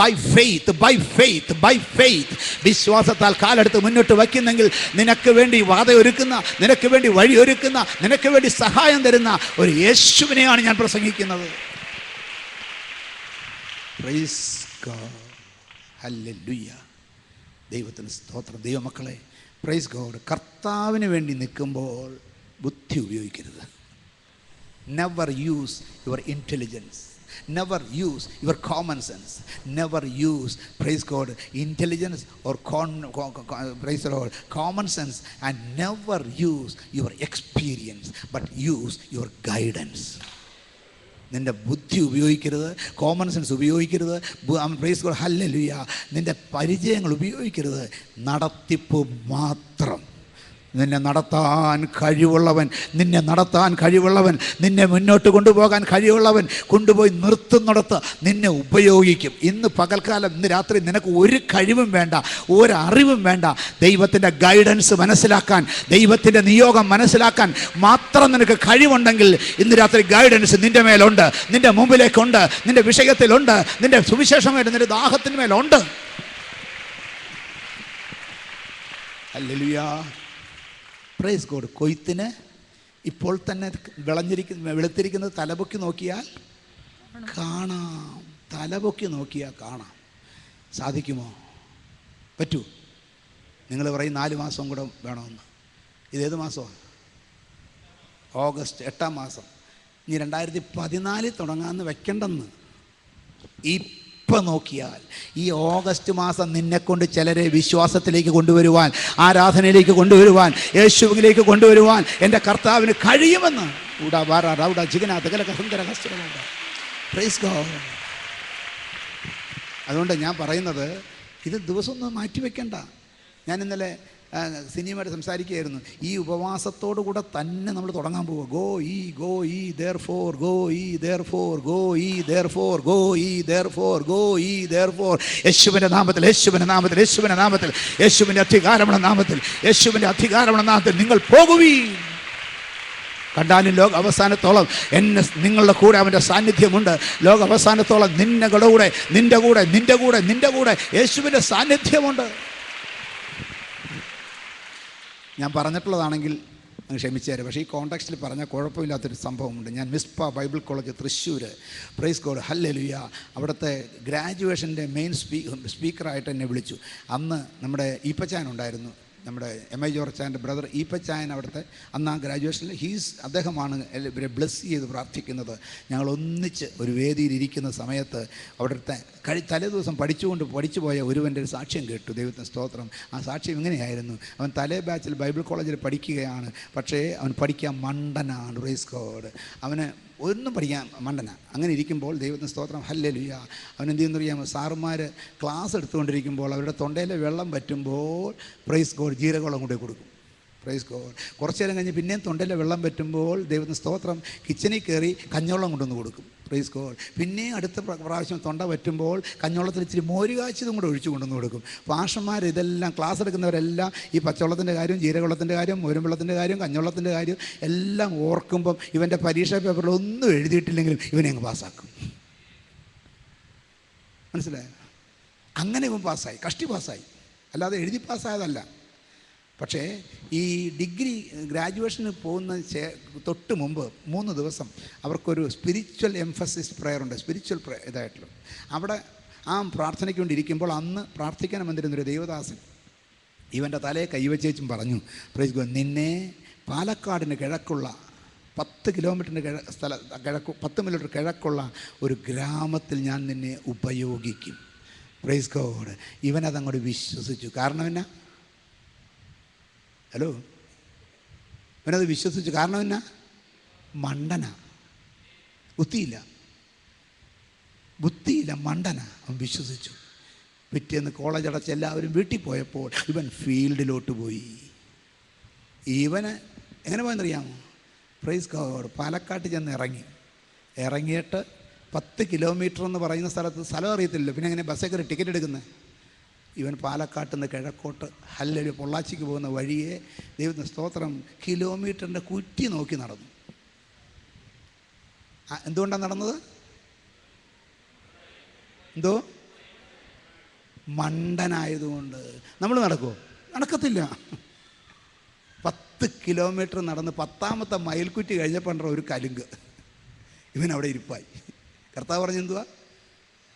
ബൈ ഫെയ്ത്ത് വിശ്വാസത്താൽ കാലെടുത്ത് മുന്നോട്ട് വയ്ക്കുന്നെങ്കിൽ നിനക്ക് വേണ്ടി വാതയൊരുക്കുന്ന, നിനക്ക് വേണ്ടി വഴിയൊരുക്കുന്ന, നിനക്ക് വേണ്ടി സഹായം തരുന്ന ഒരു യേശുവിനെയാണ് ഞാൻ പ്രസംഗിക്കുന്നത്. Price God. ഹല്ലേലൂയ. ദൈവത്തിന് സ്തോത്രം. ദൈവമക്കളെ, പ്രൈസ് ഗോഡ്. കർത്താവിന് വേണ്ടി നിൽക്കുമ്പോൾ ബുദ്ധി ഉപയോഗിക്കരുത്. Never use your intelligence, never use your common sense, never use, praise God, intelligence or praise God common sense, and never use your experience, but use your guidance. നിൻ്റെ ബുദ്ധി ഉപയോഗിക്കരുത്, കോമൺ സെൻസ് ഉപയോഗിക്കരുത്, price God hallelujah, നിൻ്റെ പരിചയങ്ങൾ ഉപയോഗിക്കരുത്. നടത്തിപ്പ് മാത്രം. നിന്നെ നടത്താൻ കഴിവുള്ളവൻ, നിന്നെ മുന്നോട്ട് കൊണ്ടുപോകാൻ കഴിവുള്ളവൻ കൊണ്ടുപോയി നിർത്തുന്നിടത്ത് നിന്നെ ഉപയോഗിക്കും. ഇന്ന് പകൽക്കാലം, ഇന്ന് രാത്രി നിനക്ക് ഒരു കഴിവും വേണ്ട, ഒരറിവും വേണ്ട. ദൈവത്തിൻ്റെ ഗൈഡൻസ് മനസ്സിലാക്കാൻ, ദൈവത്തിൻ്റെ നിയോഗം മനസ്സിലാക്കാൻ മാത്രം നിനക്ക് കഴിവുണ്ടെങ്കിൽ ഇന്ന് രാത്രി ഗൈഡൻസ് നിൻ്റെ മേലുണ്ട്, നിൻ്റെ മുമ്പിലേക്കുണ്ട്, നിൻ്റെ വിഷയത്തിലുണ്ട്, നിൻ്റെ സുവിശേഷമായിട്ട് നിൻ്റെ ദാഹത്തിന്മേലുണ്ട്. ഹല്ലേലൂയ. Praise God. കൊയ്ത്തിന് ഇപ്പോൾ തന്നെ വെളുത്തിരിക്കുന്നത് തലപൊക്കി നോക്കിയാൽ കാണാം. തലപൊക്കി നോക്കിയാൽ കാണാം. സാധിക്കുമോ? പറ്റൂ? നിങ്ങൾ പറയും 4 മാസം കൂടെ വേണമെന്ന്. ഇതേത് മാസമാണ്? ഓഗസ്റ്റ് 8-ാം മാസം. ഇനി 2014 തുടങ്ങാമെന്ന് വെക്കണ്ടെന്ന്. ഇപ്പം നോക്കിയാൽ ഈ ഓഗസ്റ്റ് മാസം നിന്നെക്കൊണ്ട് ചിലരെ വിശ്വാസത്തിലേക്ക് കൊണ്ടുവരുവാൻ, ആരാധനയിലേക്ക് കൊണ്ടുവരുവാൻ, യേശുവിലേക്ക് കൊണ്ടുവരുവാൻ എൻ്റെ കർത്താവിന് കഴിയുമെന്ന്. അതുകൊണ്ട് ഞാൻ പറയുന്നത്, ഇത് ദിവസമൊന്നും മാറ്റിവെക്കണ്ട. ഞാൻ ഇന്നലെ സിനിമയായിട്ട് സംസാരിക്കുകയായിരുന്നു. ഈ ഉപവാസത്തോടു കൂടെ തന്നെ നമ്മൾ തുടങ്ങാൻ പോവുക. ഗോ ഈ therefore യേശുവിൻ്റെ നാമത്തിൽ, യേശുവിൻ്റെ അധികാരമുള്ള നാമത്തിൽ നിങ്ങൾ പോകുവീൻ. കണ്ടാലും ലോക അവസാനത്തോളം നിങ്ങളുടെ കൂടെ അവൻ്റെ സാന്നിധ്യമുണ്ട്. ലോക അവസാനത്തോളം നിന്റെ കൂടെ യേശുവിൻ്റെ സാന്നിധ്യമുണ്ട്. ഞാൻ പറഞ്ഞിട്ടുള്ളതാണെങ്കിൽ അങ്ങ് ക്ഷമിച്ചേരും. പക്ഷേ ഈ കോൺടാക്സ്റ്റിൽ പറഞ്ഞാൽ കുഴപ്പമില്ലാത്തൊരു സംഭവമുണ്ട്. ഞാൻ Mizpah Bible college Thrissur, price God hallelujah, അവിടുത്തെ ഗ്രാജുവേഷൻ്റെ മെയിൻ സ്പീക്കറായിട്ട് എന്നെ വിളിച്ചു. അന്ന് നമ്മുടെ ഈപ്പച്ചാനുണ്ടായിരുന്നു, നമ്മുടെ MI ജോർജാൻ്റെ ബ്രദർ ഈപ്പച്ചായൻ അവിടുത്തെ അന്ന് ആ ഗ്രാജുവേഷനിൽ അദ്ദേഹമാണ് ഇവരെ ബ്ലെസ് ചെയ്ത് പ്രാർത്ഥിക്കുന്നത്. ഞങ്ങൾ ഒന്നിച്ച് ഒരു വേദിയിൽ ഇരിക്കുന്ന സമയത്ത് അവിടുത്തെ തലേ ദിവസം പഠിച്ചു പോയ ഒരുവൻ്റെ ഒരു സാക്ഷ്യം കേട്ടു. ദൈവത്തിന് സ്തോത്രം. ആ സാക്ഷ്യം ഇങ്ങനെയായിരുന്നു. അവൻ തലേ ബാച്ചിൽ ബൈബിൾ കോളേജിൽ പഠിക്കുകയാണ്. പക്ഷേ അവൻ പഠിക്കാൻ മണ്ടനാണ്. Praise God. അവന് ഒന്നും പഠിക്കാൻ മണ്ടന. അങ്ങനെ ഇരിക്കുമ്പോൾ ദൈവത്തിന് സ്തോത്രം, ഹല്ലേലൂയ, അവൻ എന്ത് ചെയ്യുന്നു അറിയാമോ? സാറുമാർ ക്ലാസ് എടുത്തുകൊണ്ടിരിക്കുമ്പോൾ അവരുടെ തൊണ്ടയിലെ വെള്ളം പറ്റുമ്പോൾ പ്രൈസ് ഗോഡ് ജീരകവെള്ളം കൊണ്ടു കൊടുക്കും. Praise God. കുറച്ച് നേരം കഴിഞ്ഞ് പിന്നെയും തൊണ്ടയിലെ വെള്ളം പറ്റുമ്പോൾ ദൈവത്തിന് സ്തോത്രം കിച്ചണിൽ കയറി കഞ്ഞവെള്ളം കൊണ്ടുവന്ന് കൊടുക്കും. Praise God. പിന്നെയും അടുത്ത പ്രാവശ്യം തൊണ്ട പറ്റുമ്പോൾ കഞ്ഞവെള്ളത്തിൽ ഇച്ചിരി മോര് കാച്ചിയതും കൂടെ ഒഴിച്ചു കൊണ്ടുവന്ന് കൊടുക്കും. പാഷന്മാർ ഇതെല്ലാം ക്ലാസ് എടുക്കുന്നവരെല്ലാം ഈ പച്ചവെള്ളത്തിൻ്റെ കാര്യം, ജീരകവെള്ളത്തിൻ്റെ കാര്യം, മോരുംവെള്ളത്തിൻ്റെ കാര്യം, കഞ്ഞവെള്ളത്തിൻ്റെ കാര്യം എല്ലാം ഓർക്കുമ്പം ഇവൻ്റെ പരീക്ഷാ പേപ്പറിൽ ഒന്നും എഴുതിയിട്ടില്ലെങ്കിലും ഇവനെ അങ്ങ് പാസ്സാക്കും. മനസ്സിലായോ? അങ്ങനെ ഇവൻ പാസ്സായി, കഷ്ടി പാസ്സായി, അല്ലാതെ എഴുതി പാസ്സായതല്ല. പക്ഷേ ഈ ഡിഗ്രി ഗ്രാജുവേഷന് പോകുന്ന തൊട്ട് മുമ്പ് 3 ദിവസം അവർക്കൊരു സ്പിരിച്വൽ എംഫസിസ് പ്രെയർ ഉണ്ട്. സ്പിരിച്വൽ ഇതായിട്ടുള്ള അവിടെ ആ പ്രാർത്ഥനയ്ക്ക് വേണ്ടിയിരിക്കുമ്പോൾ അന്ന് പ്രാർത്ഥിക്കാൻ വന്നിരുന്നൊരു ദൈവദാസൻ ഇവൻ്റെ തലയെ കൈവച്ചേച്ചും പറഞ്ഞു, പ്രൈസ് ഗോഡ്, നിന്നെ പാലക്കാടിന് കിഴക്കുള്ള 10 കിലോമീറ്ററിന് 10 കിലോമീറ്റർ കിഴക്കുള്ള ഒരു ഗ്രാമത്തിൽ ഞാൻ നിന്നെ ഉപയോഗിക്കും. Praise God. ഇവനതങ്ങോട്ട് വിശ്വസിച്ചു. കാരണം എന്നാ? ഹലോ, ഇവനത് വിശ്വസിച്ചു. കാരണം എന്നാ? മണ്ടന, ബുദ്ധിയില്ല, മണ്ടന. അവൻ വിശ്വസിച്ചു. പിറ്റേന്ന് കോളേജ് അടച്ച് എല്ലാവരും വീട്ടിൽ പോയപ്പോൾ ഇവൻ ഫീൽഡിലോട്ട് പോയി. ഇവന് എങ്ങനെ പോയെന്നറിയാമോ? Praise God. പാലക്കാട്ട് ചെന്ന് ഇറങ്ങിയിട്ട് 10 കിലോമീറ്റർ എന്ന് പറയുന്ന സ്ഥലം അറിയത്തില്ലല്ലോ. പിന്നെ എങ്ങനെ ബസ്സേ കയറി ടിക്കറ്റ് എടുക്കുന്നത്? ഇവൻ പാലക്കാട്ട് നിന്ന് കിഴക്കോട്ട് ഹല്ലേലൂയ പൊള്ളാച്ചിക്ക് പോകുന്ന വഴിയെ ദൈവത്തിന് സ്തോത്രം കിലോമീറ്ററിൻ്റെ കുറ്റി നോക്കി നടന്നു. എന്തുകൊണ്ടാണ് നടന്നത്? എന്തോ? മണ്ടനായതുകൊണ്ട്. നമ്മൾ നടക്കുമോ? നടക്കത്തില്ല. 10 കിലോമീറ്റർ നടന്ന് 10ാമത്തെ മയിൽക്കുറ്റി കഴിഞ്ഞപ്പോൾ ഒരു കലുങ്ക് ഇവൻ അവിടെ ഇരിപ്പായി. കർത്താവ് പറഞ്ഞെന്തുവാ?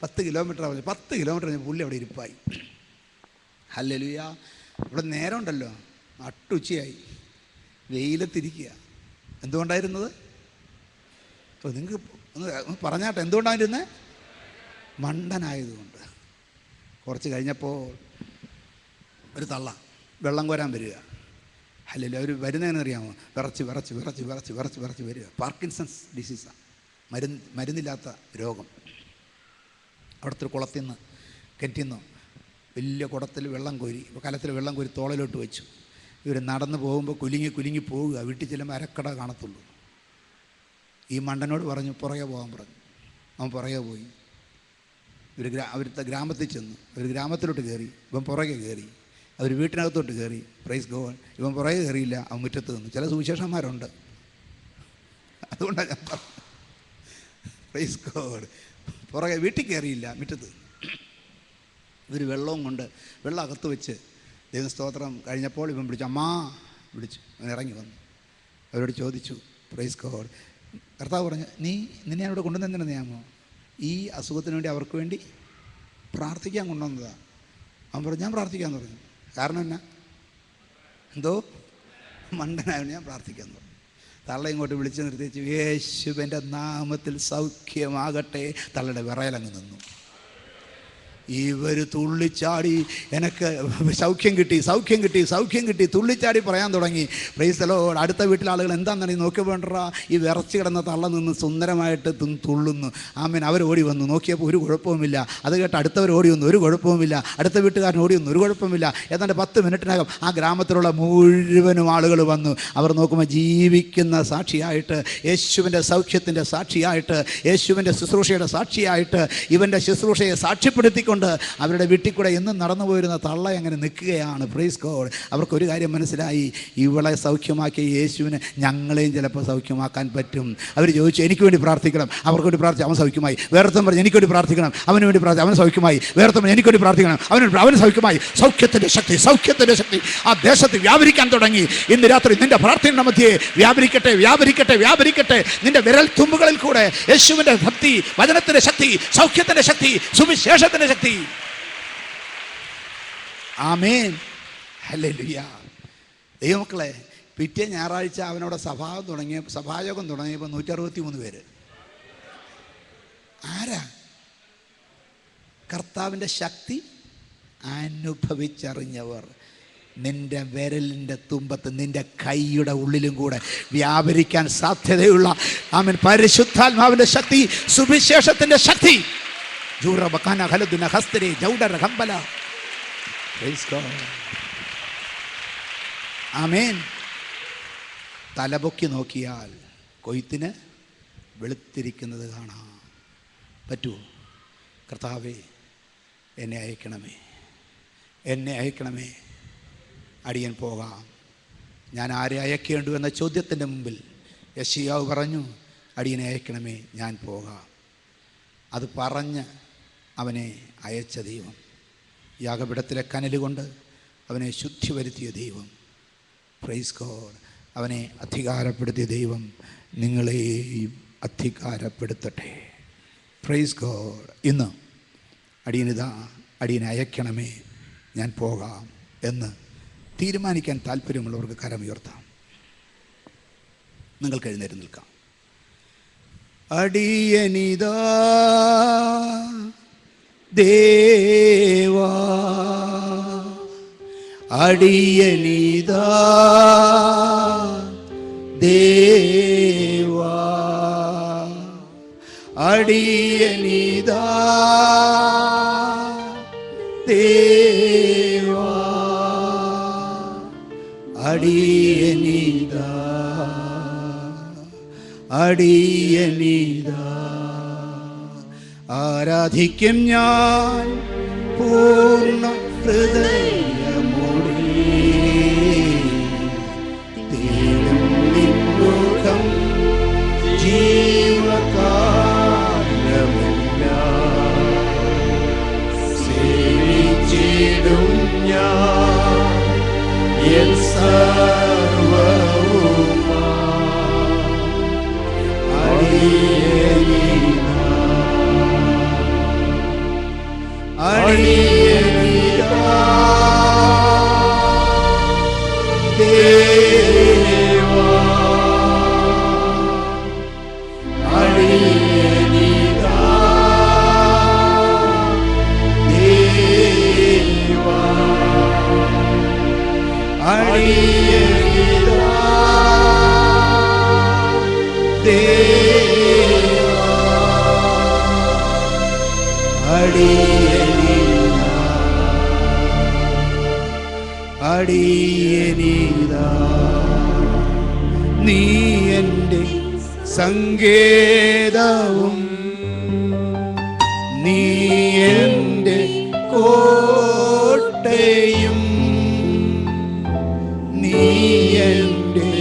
10 കിലോമീറ്റർ പറഞ്ഞു. 10 കിലോമീറ്റർ കഴിഞ്ഞ് പുള്ളി അവിടെ ഇരിപ്പായി. ഹല്ലേലൂയ. ഇവിടെ നേരം ഉണ്ടല്ലോ, നട്ടുച്ചയായി, വെയിലത്തിരിക്കുക. എന്തുകൊണ്ടായിരുന്നത്? അപ്പോൾ നിങ്ങൾക്ക് ഒന്ന് പറഞ്ഞാട്ടെ, എന്തുകൊണ്ടായിരുന്നത്? മണ്ടനായതുകൊണ്ട്. കുറച്ച് കഴിഞ്ഞപ്പോൾ ഒരു തള്ള വെള്ളം കോരാൻ വരിക. ഹല്ലേലൂയ. അവർ വരുന്നതെന്ന് അറിയാമോ? വിറച്ച് വരിക. പാർക്കിൻസൺസ് ഡിസീസാണ്, മരുന്നില്ലാത്ത രോഗം. അവിടുത്തെ ഒരു കുളത്തിൽ നിന്ന് കിണറ്റിൽ വലിയ കുടത്തിൽ വെള്ളം കോരി, കലത്തിൽ വെള്ളം കോരി തോളിലോട്ട് വെച്ചു. ഇവർ നടന്ന് പോകുമ്പോൾ കുലുങ്ങി പോവുക. വീട്ടിൽ ചെല്ലുമ്പോൾ അരക്കട കാണത്തുള്ളൂ. ഈ മണ്ടനോട് പറഞ്ഞു പുറകെ പോകാൻ പറഞ്ഞു. അവൻ പുറകെ പോയി. അവരുടെ ഗ്രാമത്തിൽ ചെന്നു. അവർ ഗ്രാമത്തിലോട്ട് കയറി. ഇവൻ പുറകെ കയറി. അവർ വീട്ടിനകത്തോട്ട് കയറി. Praise God. ഇവൻ പുറകെ കയറിയില്ല, അവൻ മുറ്റത്ത് നിന്നു. ചില സുവിശേഷന്മാരുണ്ട്, അതുകൊണ്ടാണ് ഞാൻ പറഞ്ഞത്. Praise God. പുറകെ വീട്ടിൽ കയറിയില്ല, മുറ്റത്ത്. ഇവർ വെള്ളവും കൊണ്ട് വെള്ളം അകത്ത് വെച്ച് ദൈവ സ്തോത്രം കഴിഞ്ഞപ്പോൾ ഇവൻ വിളിച്ചു, അമ്മാ വിളിച്ചു. അവൻ ഇറങ്ങി വന്നു. അവരോട് ചോദിച്ചു, പ്രൈസ് ഗോഡ്, കർത്താവ് പറഞ്ഞു, നിന്നെ അവിടെ കൊണ്ടുവന്നെന്തിനാ നിയമോ? ഈ അസുഖത്തിന് വേണ്ടി അവർക്ക് വേണ്ടി പ്രാർത്ഥിക്കാൻ കൊണ്ടുവന്നതാണ്. അവൻ പറഞ്ഞു, ഞാൻ പ്രാർത്ഥിക്കാമെന്ന് പറഞ്ഞു. കാരണം എന്നാ? എന്തോ? മണ്ടനായതുകൊണ്ട് ഞാൻ പ്രാർത്ഥിക്കാമെന്ന് പറഞ്ഞു. തള്ള ഇങ്ങോട്ട് വിളിച്ചു നിർത്തിച്ചു, യേശുവിൻ്റെ നാമത്തിൽ സൗഖ്യമാകട്ടെ. തള്ളയുടെ വിറയലങ്ങ് നിന്നു. ഇവർ തുള്ളിച്ചാടി, എനിക്ക് സൗഖ്യം കിട്ടി തുള്ളിച്ചാടി പറയാൻ തുടങ്ങി. Price the Lord. അടുത്ത വീട്ടിലെ ആളുകൾ എന്താണെന്ന് നോക്കി വേണ്ടറാ, ഈ വിറച്ച് കിടന്ന തള്ള നിന്ന് സുന്ദരമായിട്ട് തുള്ളുന്നു. ആമേൻ. അവർ ഓടി വന്നു. നോക്കിയപ്പോൾ ഒരു കുഴപ്പവുമില്ല. അത് കേട്ട് അടുത്തവർ ഓടി വന്നു, ഒരു കുഴപ്പവുമില്ല. അടുത്ത വീട്ടുകാരൻ ഓടി വന്നു, ഒരു കുഴപ്പമില്ല. ഏതാണ്ട് 10 മിനിറ്റിനകം ആ ഗ്രാമത്തിലുള്ള മുഴുവനും ആളുകൾ വന്നു. അവർ നോക്കുമ്പോൾ ജീവിക്കുന്ന സാക്ഷിയായിട്ട്, യേശുവിൻ്റെ സൗഖ്യത്തിൻ്റെ സാക്ഷിയായിട്ട്, യേശുവിൻ്റെ ശുശ്രൂഷയുടെ സാക്ഷിയായിട്ട്, ഇവൻ്റെ ശുശ്രൂഷയെ സാക്ഷ്യപ്പെടുത്തിക്കൊണ്ട് അവരുടെ വീട്ടിൽ കൂടെ എന്നും നടന്നു പോയിരുന്ന തള്ള അങ്ങനെ നിൽക്കുകയാണ്. Praise God. അവർക്കൊരു കാര്യം മനസ്സിലായി, ഇവളെ സൗഖ്യമാക്കിയ യേശുവിന് ഞങ്ങളെയും ചിലപ്പോൾ സൗഖ്യമാക്കാൻ പറ്റും. അവർ ചോദിച്ചു, എനിക്ക് വേണ്ടി പ്രാർത്ഥിക്കണം. അവർക്ക് വേണ്ടി പ്രാർത്ഥിച്ചു, അവൻ സൗഖ്യമായി. വേറെത്തം പറഞ്ഞു, എനിക്ക് വേണ്ടി പ്രാർത്ഥിക്കണം. അവന് വേണ്ടി പ്രാർത്ഥിച്ചു, അവൻ സൗഖ്യമായി. വേറെത്തം പറഞ്ഞു, എനിക്ക് വേണ്ടി പ്രാർത്ഥിക്കണം. അവന് സൗഖ്യമായി. സൗഖ്യത്തിൻ്റെ ശക്തി ആ ദേശത്ത് വ്യാപരിക്കാൻ തുടങ്ങി. ഇന്ന് രാത്രി നിന്റെ പ്രാർത്ഥനയുടെ മധ്യേ വ്യാപരിക്കട്ടെ. നിന്റെ വിരൽ തുമ്പുകളിൽ കൂടെ യേശുവിൻ്റെ ശക്തി, വചനത്തിൻ്റെ ശക്തി, സൗഖ്യത്തിൻ്റെ ശക്തി, സുവിശേഷത്തിൻ്റെ ശക്തി. ആമേൻ. ഹല്ലേലൂയ. ദൈവമക്കളെ, പിറ്റേ ഞായറാഴ്ച അവനവിടെ സഭായോഗം തുടങ്ങിയപ്പോൾ 163 പേര്. ആരാ? കർത്താവിൻ്റെ ശക്തി അനുഭവിച്ചറിഞ്ഞവർ. നിന്റെ വിരലിൻ്റെ തുമ്പത്ത്, നിന്റെ കൈയുടെ ഉള്ളിലും കൂടെ വ്യാപരിക്കാൻ സാധ്യതയുള്ള ആമേൻ പരിശുദ്ധാത്മാവിൻ്റെ ശക്തി, സുവിശേഷത്തിൻ്റെ ശക്തി. ആമേൻ. തലപൊക്കി നോക്കിയാൽ കൊയ്ത്തിന് വെളുത്തിരിക്കുന്നത് കാണാം. പറ്റുമോ? കർത്താവേ, എന്നെ അയക്കണമേ, എന്നെ അയക്കണമേ, അടിയൻ പോകാം. ഞാൻ ആരെ അയക്കേണ്ടു എന്ന ചോദ്യത്തിൻ്റെ മുമ്പിൽ യെശയ്യാവ് പറഞ്ഞു, അടിയനെ അയക്കണമേ, ഞാൻ പോകാം. അത് പറഞ്ഞ് അവനെ അയച്ച ദൈവം, യാഗപീഠത്തിലെ കനലുകൊണ്ട് അവനെ ശുദ്ധി വരുത്തിയ ദൈവം, പ്രൈസ് ഗോഡ്, അവനെ അധികാരപ്പെടുത്തിയ ദൈവം നിങ്ങളെയും അധികാരപ്പെടുത്തട്ടെ. Praise God. ഇന്ന് അടിയനെ അയക്കണമേ, ഞാൻ പോകാം എന്ന് തീരുമാനിക്കാൻ താല്പര്യമുള്ളവർക്ക് കരമുയർത്താം. നിങ്ങൾക്ക് എഴുന്നേറ്റ് നിൽക്കാം. അടിയനിതാ ദേവാ, അടിയനിതാ ദേവാ, അടിയനിതാ ദേവാ, അടിയനിതാ, അടിയനിതാ. ആരാധിക്കും ഞാൻ പൂർണ്ണ ഹൃദയമോടെ, തേടും നിൻമുഖം ജീവകാലമെല്ലാം, സേവിച്ചിടും ഞാൻ എൻ സർവ്വവുമാ. അടിയനിതാ, അടിയനിതാ ദേവാ, അടിയനിതാ ദേവാ, അടിയനിതാ ദേവാ, അടിയനിതാ, അടിയനിതാ. നീ എൻ്റെ സങ്കേതവും നീ എൻ്റെ കോട്ടയും, നീ എൻ്റെ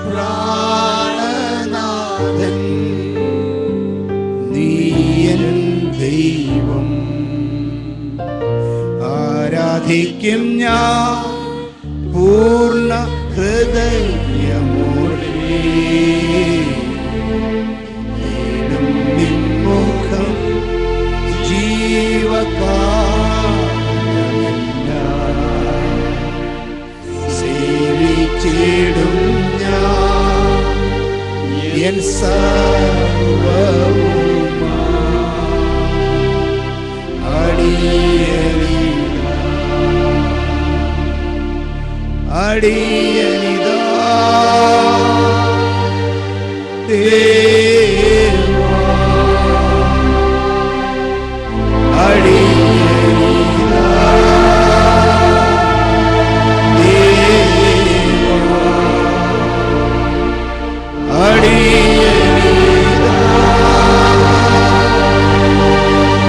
പ്രാണനാഥൻ, നീ എൻ ദൈവം. ആരാധിക്കും ഞാൻ പൂർണ്ണ ഹൃദയമോടെ, തേടും നിൻമുഖം ജീവകാലമെല്ലാം, സേവിച്ചിടും ഞാൻ എൻ സർവ്വവുമാ. അടിയനിതാ, അടിയനിതാ ദേവാ, അടിയനിതാ ദേവാ, അടിയനിതാ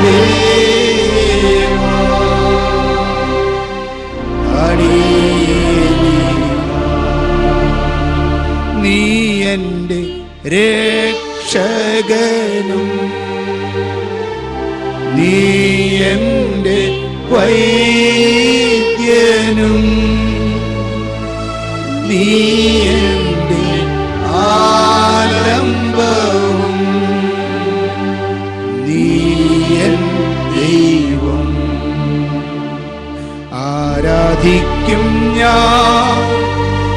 ദേവാ, അടിയനിതാ. നീ എൻ്റെ രക്ഷകനും നീ എൻ്റെ വൈദ്യനും, നീ എൻ്റെ ആലംബവും, നീ എൻ ദൈവം. ആരാധിക്കും ഞാൻ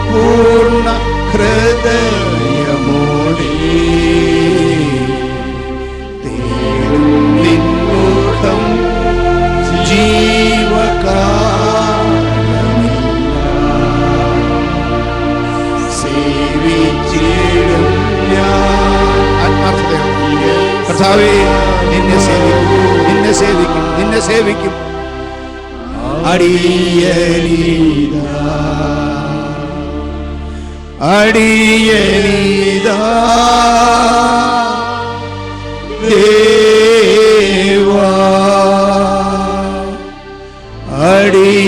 പൂർണ്ണ ഹൃദയമോടെ തേടും നിൻമുഖം സേവിച്ചിടും ഞാൻ. ആത്മാർത്ഥതയോടെ കർത്താവേ, നിന്നെ സേവിക്കും, നിന്നെ സേവിക്കും, നിന്നെ സേവിക്കും. അടിയനീതാ അടിയനീതാ ദേവാ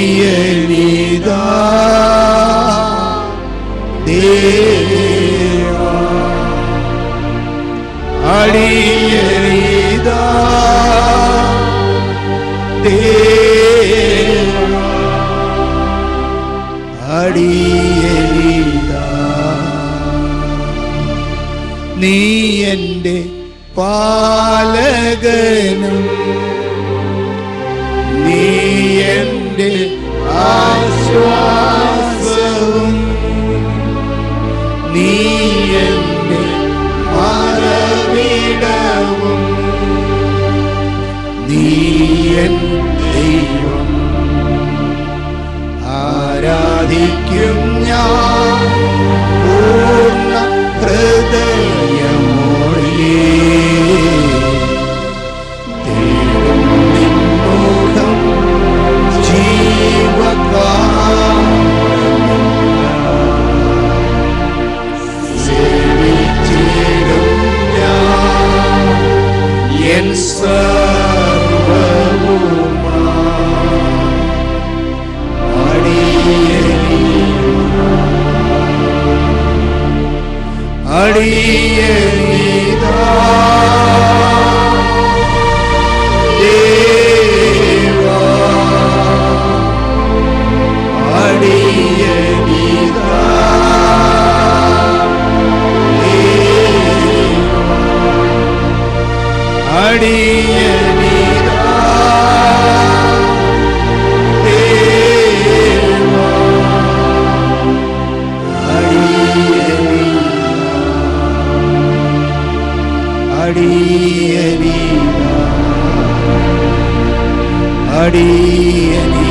അടിയനീതാ ദേവാ അടിയനീതാ ദേവാ അടിയനീതാ. നീ എൻ്റെ പാലകനും നീ എൻ്റെ ആശ്വാസവും നീ എൻ്റെ മറവിടവും നീ എൻ ദൈവം. ആരാധിക്കും ഞാൻ പൂർണ്ണ ഹൃദയമോടെ തേടും നിൻമുഖം സേവിച്ചിടും ഞാൻ എൻ സർവ്വവുമാ. അടിയനീതാ ദേവാ അടിയനീതാ ദേവാ അടിയനീതാ ദേവാ അടിയനീതാ അടിയനീതാ